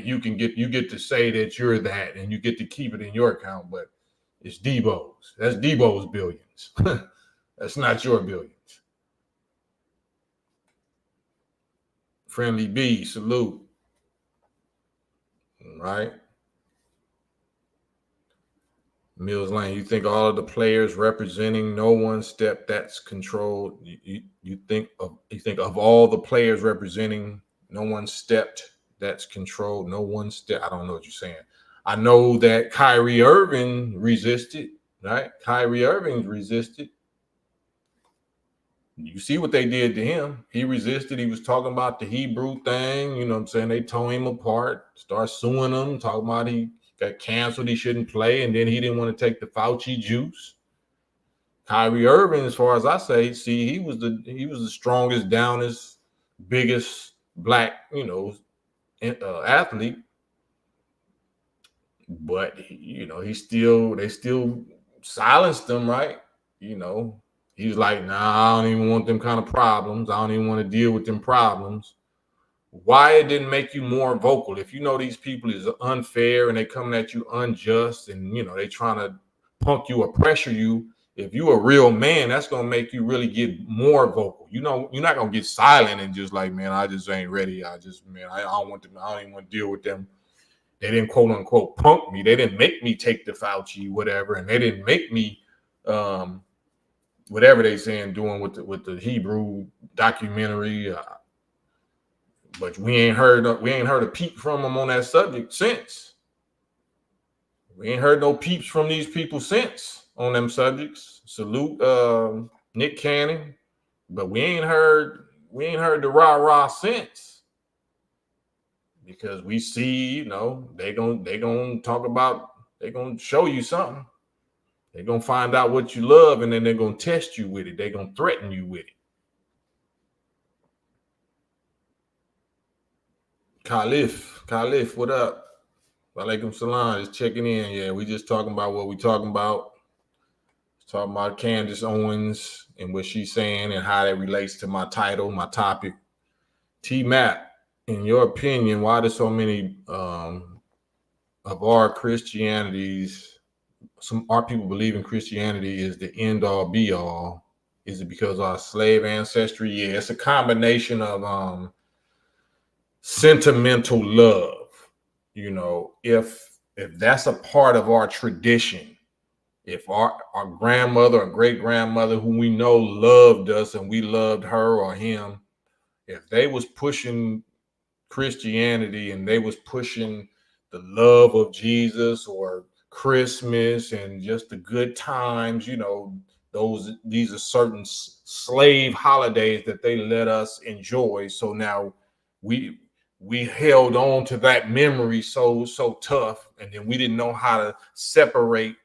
You get to say that you're that, and you get to keep it in your account. But it's Debo's. That's Debo's billions. That's not your billions. Friendly B, salute. Right. Mills Lane, you think all of the players representing no one step that's controlled? You think of all the players representing no one stepped that's controlled, no one step. I don't know what you're saying. I know that Kyrie Irving resisted, right? Kyrie Irving resisted. You see what they did to him. He resisted. He was talking about the Hebrew thing. You know what I'm saying? They tore him apart, start suing him, talking about he got canceled, he shouldn't play, and then he didn't want to take the Fauci juice. Kyrie Irving, as far as I say, he was the strongest, downest, biggest black, athlete. But they still silenced him, right? He's like, nah, I don't even want them kind of problems. I don't even want to deal with them problems. Why it didn't make you more vocal? If you know these people is unfair and they coming at you unjust and they trying to punk you or pressure you, if you a real man, that's gonna make you really get more vocal. You're not gonna get silent and just like, man, I just ain't ready. I don't want them. I don't even want to deal with them. They didn't quote unquote punk me. They didn't make me take the Fauci, whatever, and they didn't make me whatever they saying doing with the Hebrew documentary. But we ain't heard a peep from them on that subject since. We ain't heard no peeps from these people since on them subjects. Salute Nick Cannon, but we ain't heard the rah-rah since. Because we see, they gonna talk about, they gonna show you something. They're gonna find out what you love, and then they're gonna test you with it. They're gonna threaten you with it. Khalif, what up? Walaikum salam, just checking in. Yeah, we just talking about what we talking about. Talking about Candace Owens and what she's saying and how that relates to my title, my topic. T-Matt, in your opinion, why do so many of our Christianities, our people believe in Christianity is the end all be all? Is it because of our slave ancestry? Yeah, it's a combination of sentimental love. If that's a part of our tradition, if our grandmother or great grandmother who we know loved us and we loved her or him, if they was pushing Christianity and they was pushing the love of Jesus or Christmas and just the good times, these are certain slave holidays that they let us enjoy. So now we held on to that memory so tough, and then we didn't know how to separate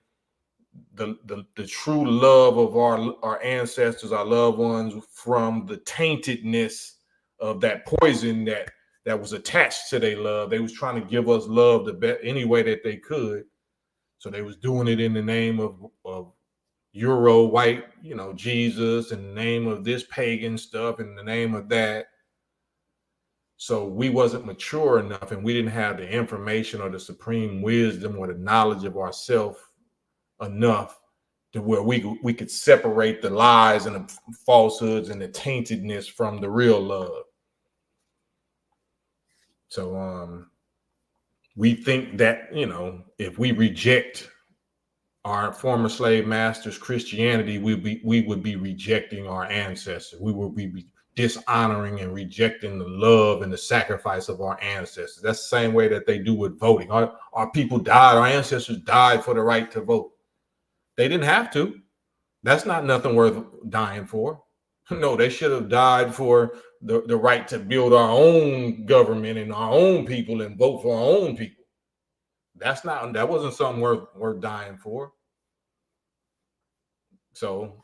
the true love of our ancestors, our loved ones, from the taintedness of that poison that was attached to their love. They was trying to give us love the best any way that they could. So they was doing it in the name of Euro white, Jesus, in the name of this pagan stuff, in the name of that. So we wasn't mature enough, and we didn't have the information or the supreme wisdom or the knowledge of ourselves enough to where we could separate the lies and the falsehoods and the taintedness from the real love. So we think that, if we reject our former slave masters' Christianity, we would be rejecting our ancestors. We would be dishonoring and rejecting the love and the sacrifice of our ancestors. That's the same way that they do with voting. Our people died, our ancestors died for the right to vote. They didn't have to. That's not nothing worth dying for. No, they should have died for the right to build our own government and our own people and vote for our own people. That wasn't something worth dying for. So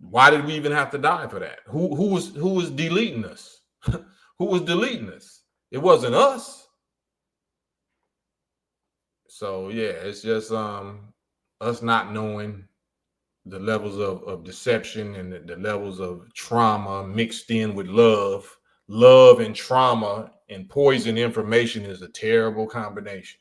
why did we even have to die for that? Who was deleting us? Who was deleting us? It wasn't us. So yeah, it's just us not knowing the levels of deception and the levels of trauma mixed in with love. Love and trauma and poison information is a terrible combination.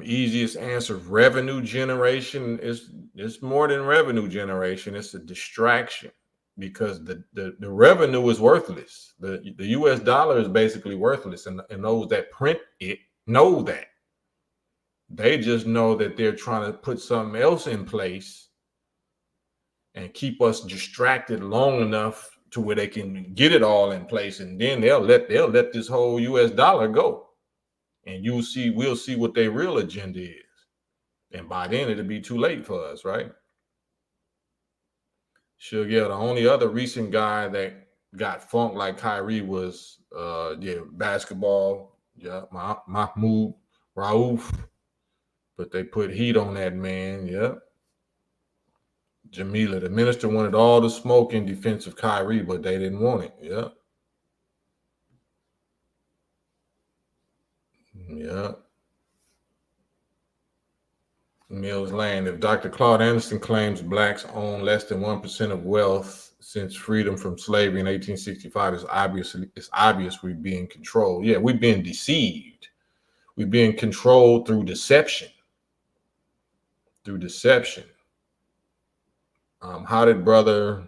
Easiest answer: revenue generation. It's more than revenue generation. It's a distraction, because the revenue is worthless. The US dollar is basically worthless, and those that print it know that. They just know that they're trying to put something else in place and keep us distracted long enough to where they can get it all in place, and then they'll let this whole US dollar go. And we'll see what their real agenda is. And by then it'll be too late for us, right? Sure, yeah. The only other recent guy that got funked like Kyrie was basketball. Yeah, Mahmoud Rauf. But they put heat on that man. Yep. Jamila, the minister, wanted all the smoke in defense of Kyrie, but they didn't want it. Yep. Yep. Mills Lane. If Dr. Claude Anderson claims blacks own less than 1% of wealth since freedom from slavery in 1865, it's obvious we're being controlled. Yeah, we're being deceived. We're being controlled through deception. Through deception. How did brother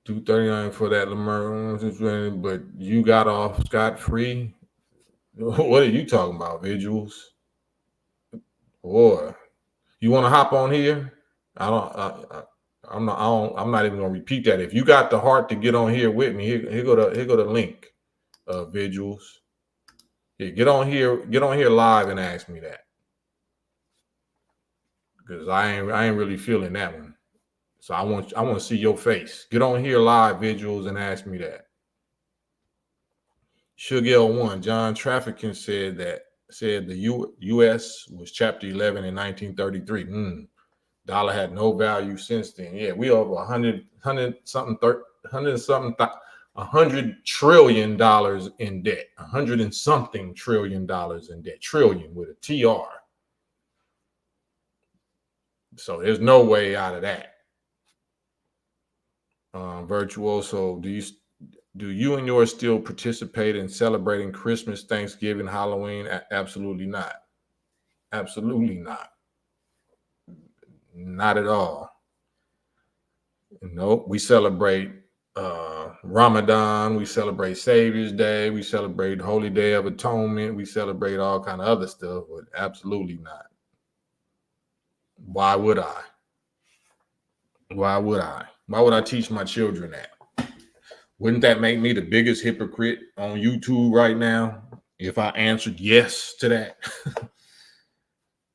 do 39 for that Lamar? But you got off scot-free? What are you talking about, Visuals? Boy, you want to hop on here? I'm not even gonna repeat that. If you got the heart to get on here with me, here go the link, Visuals. Yeah, get on here live and ask me that, because I ain't really feeling that one. So I want to see your face. Get on here live, Visuals, and ask me that. Sugar 1, John Trafficking said the U.S. was Chapter 11 in 1933. Dollar had no value since then. Yeah, we over $100 trillion in debt. $100 and something trillion in debt. Trillion with a TR. So there's no way out of that. Virtuoso, do you and yours still participate in celebrating Christmas, Thanksgiving, Halloween? Absolutely not. Absolutely not. Not at all. Nope. We celebrate Ramadan. We celebrate Savior's Day. We celebrate Holy Day of Atonement. We celebrate all kind of other stuff, but absolutely not. Why would I? Why would I? Why would I teach my children that? Wouldn't that make me the biggest hypocrite on YouTube right now if I answered yes to that?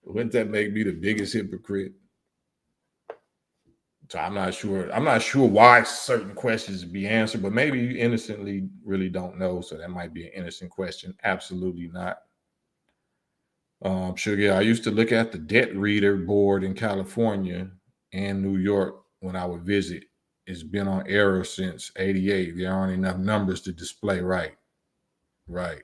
Wouldn't that make me the biggest hypocrite? So I'm not sure why certain questions be answered, but maybe you innocently really don't know. So that might be an innocent question. Absolutely not. Sure, yeah. I used to look at the debt reader board in California and New York when I would visit. It's been on error since '88. There aren't enough numbers to display right. Right.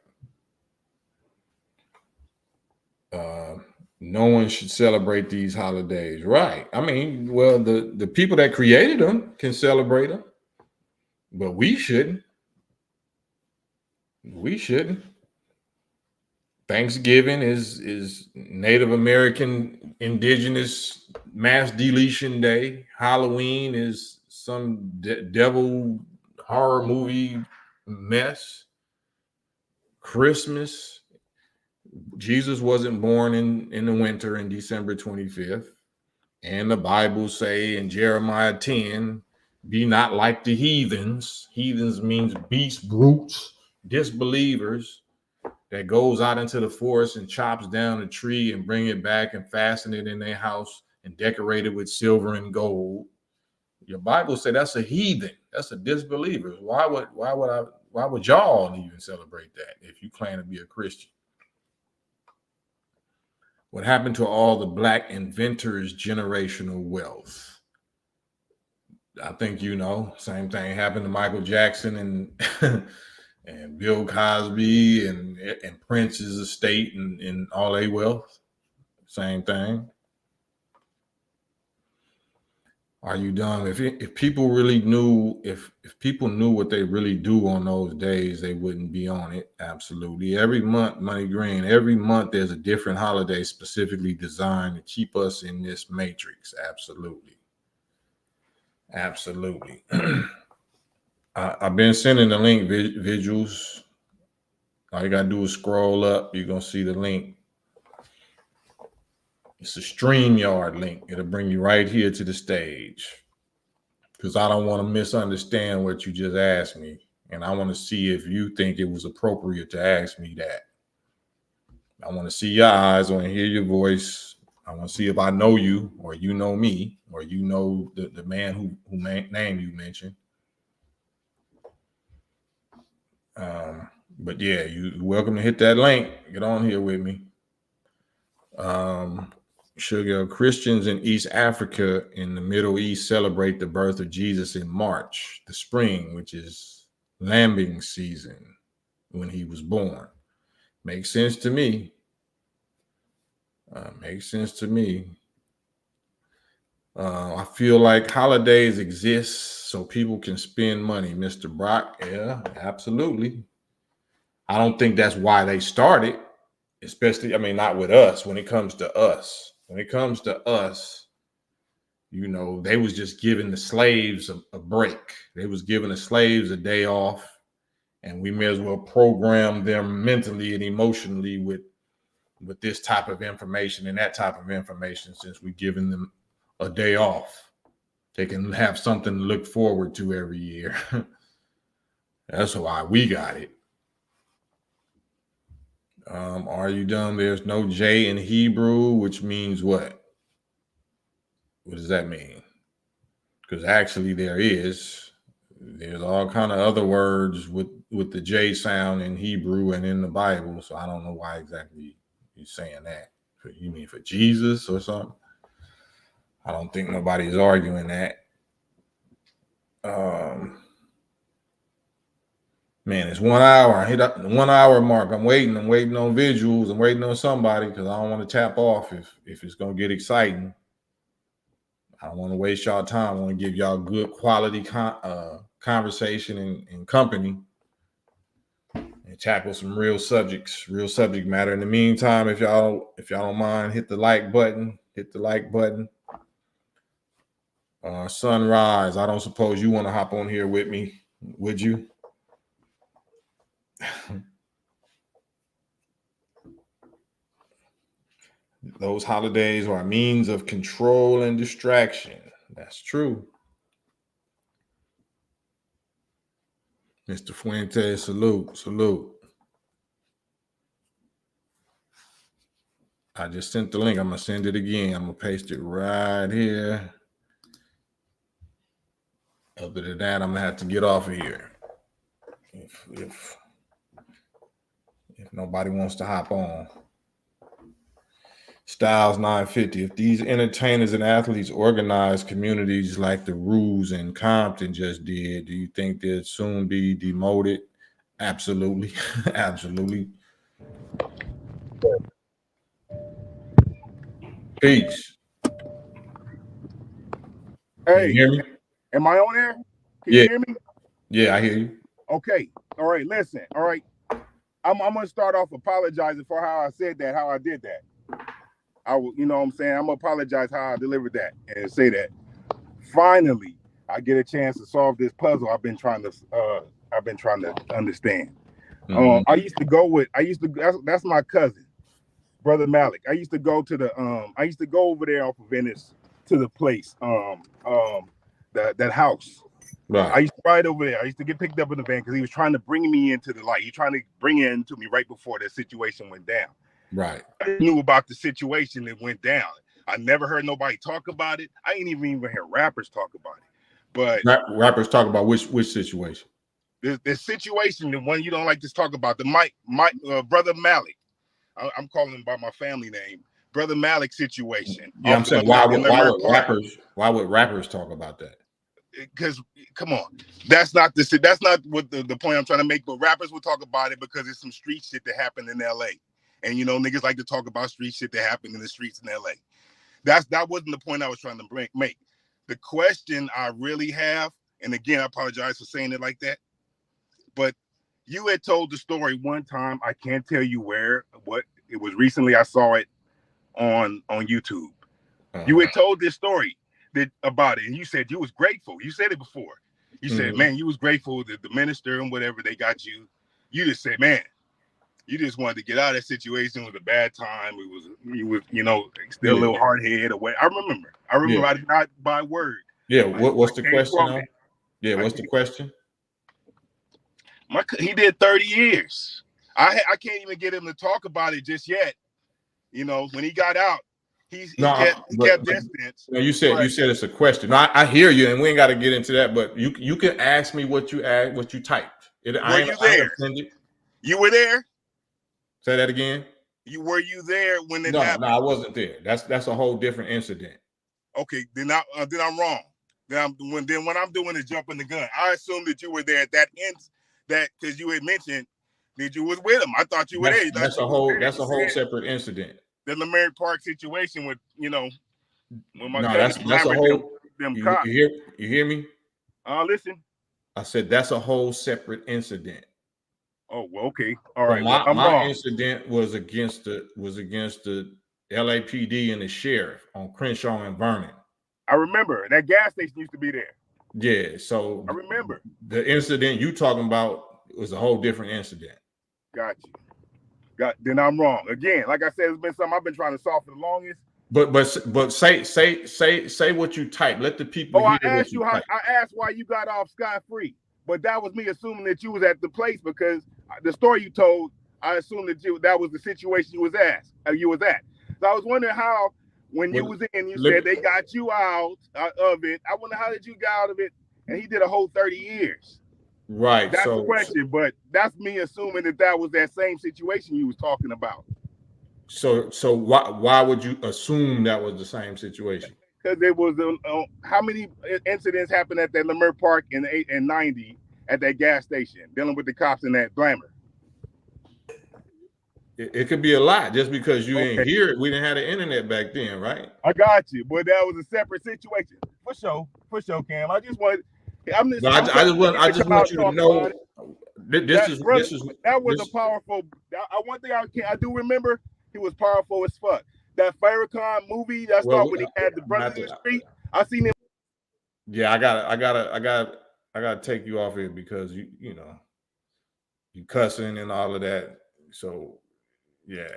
No one should celebrate these holidays. Right. I mean, well, the people that created them can celebrate them, but we shouldn't. We shouldn't. Thanksgiving is Native American Indigenous Mass Deletion Day. Halloween is some devil horror movie mess. Christmas. Jesus wasn't born in the winter in December 25th. And the Bible say in Jeremiah 10, be not like the heathens. Heathens means beasts, brutes, disbelievers that goes out into the forest and chops down a tree and bring it back and fasten it in their house and decorate it with silver and gold. Your Bible say that's a heathen. That's a disbeliever. Why would y'all even celebrate that if you claim to be a Christian? What happened to all the black inventors' generational wealth? I think same thing happened to Michael Jackson and and Bill Cosby and Prince's estate and all their wealth. Same thing. Are you dumb? If people really knew, if people knew what they really do on those days, they wouldn't be on it. Absolutely. Every month, Money Green, every month there's a different holiday specifically designed to keep us in this matrix. Absolutely. Absolutely. I've been sending the link visuals. All you gotta do is scroll up. You're gonna see the link. It's a StreamYard link. It'll bring you right here to the stage. Because I don't want to misunderstand what you just asked me. And I want to see if you think it was appropriate to ask me that. I want to see your eyes. I want to hear your voice. I want to see if I know you or you know me or you know the man who name you mentioned. But yeah, you're welcome to hit that link. Get on here with me. Sugar, Christians in East Africa in the Middle East celebrate the birth of Jesus in March, the spring, which is lambing season when he was born. Makes sense to me. Makes sense to me. I feel like holidays exist so people can spend money, Mr. Brock. Yeah, absolutely. I don't think that's why they started, especially, not with us. When it comes to us, they was just giving the slaves a break. They was giving the slaves a day off, and we may as well program them mentally and emotionally with this type of information and that type of information, since we're giving them a day off. They can have something to look forward to every year. That's why we got it. Are you dumb? There's no J in Hebrew, which means what? What does that mean? Because actually there's all kind of other words with the J sound in Hebrew and in the Bible. So I don't know why exactly you're saying that. You mean for Jesus or something? I don't think nobody's arguing that. Man, it's 1 hour. I hit up the 1 hour mark. I'm waiting on visuals. I'm waiting on somebody because I don't want to tap off if it's going to get exciting. I don't want to waste y'all time. I want to give y'all good quality conversation and company and tackle some real subjects, real subject matter. In the meantime, if y'all don't mind, hit the like button. Sunrise, I don't suppose you want to hop on here with me, would you? Those holidays are a means of control and distraction. That's true. Mr. Fuentes, salute. I just sent the link. I'm going to send it again. I'm going to paste it right here. Other than that, I'm going to have to get off of here. If nobody wants to hop on. Styles 950. If these entertainers and athletes organize communities like the Ruse and Compton just did, do you think they'll soon be demoted? Absolutely. Absolutely. Peace. Hey, you hear me? Am I on there? Can you hear me? Yeah, I hear you. Okay. All right. Listen. All right. I'm gonna start off apologizing for how I said that, how I did that. You know what I'm saying? I'm gonna apologize how I delivered that and say that. Finally, I get a chance to solve this puzzle I've been trying to understand. Mhm. I used to go that's my cousin, Brother Malik. I used to go over there off of Venice to the place, that house. Right. I used to ride over there. I used to get picked up in the van because he was trying to bring me into the light. He trying to bring it into me right before the situation went down. Right. I knew about the situation that went down. I never heard nobody talk about it. I ain't even hear rappers talk about it. But rappers talk about which situation? The situation, the one you don't like to talk about, the Brother Malik. I'm calling him by my family name, Brother Malik situation. Yeah, I'm saying why would rappers talk about that? Because come on, that's not what the point I'm trying to make. But rappers will talk about it because it's some street shit that happened in LA, and niggas like to talk about street shit that happened in the streets in LA. That wasn't the point I was trying to make. The question I really have, and again, I apologize for saying it like that, but you had told the story one time. I can't tell you what it was recently. I saw it on YouTube. You had told this story about it, and you said you was grateful. You said it before. You said, man, you was grateful that the minister and whatever they got you. You just said, man, you just wanted to get out of that situation. It was a bad time. You was still a little hard head away. I remember. I did not by word. Yeah. What's the question? Yeah. What's the question? He did 30 years. I can't even get him to talk about it just yet. When he got out, he kept distance. You said it's a question. No, I hear you, and we ain't got to get into that. But you can ask me what you typed. Were you there? You were there. Say that again. Were you there when it happened? No, I wasn't there. That's a whole different incident. Okay, then I'm wrong. When I'm doing is jumping the gun. I assume that you were there at that end. That because you had mentioned that you was with him. I thought you were there. That's a whole separate incident. The Lemerick Park situation with when my that's a whole. Cops. You hear me? Listen. I said that's a whole separate incident. Oh well, okay, all right. My incident was against the LAPD and the sheriff on Crenshaw and Vernon. I remember that gas station used to be there. Yeah, so I remember the incident you talking about was a whole different incident. Got you. Then I'm wrong again. Like I said, it's been something I've been trying to solve for the longest. But say what you type. Let the people hear what you type. I asked why you got off scot-free, but that was me assuming that you was at the place because the story you told. I assumed that was the situation you was at. So I was wondering how. When you was in, you said they got you out of it. I wonder how did you get out of it? And he did a whole 30 years. Right. That's the question, but that's me assuming that was that same situation you was talking about. So why would you assume that was the same situation? Because it was how many incidents happened at that Lemerick Park in 90 at that gas station dealing with the cops in that glamour? It could be a lot just because you ain't here. We didn't have the internet back then, right? I got you, but that was a separate situation. For sure, Cam. I just want you to know that was a powerful. One thing I do remember, he was powerful as fuck. That Farrakhan movie, that's when he had the brothers in the street. I seen him. Yeah, I gotta take you off here because you cussing and all of that. So yeah.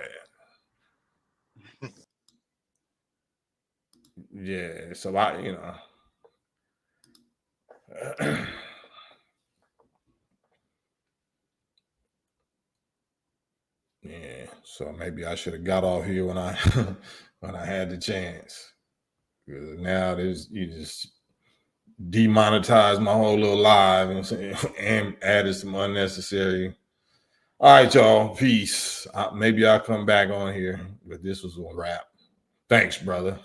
Yeah, so yeah, so maybe I should have got off here when I when I had the chance. Because now you just demonetized my whole little live and added some unnecessary. All right, y'all. Peace. Maybe I'll come back on here, but this was a wrap. Thanks, brother.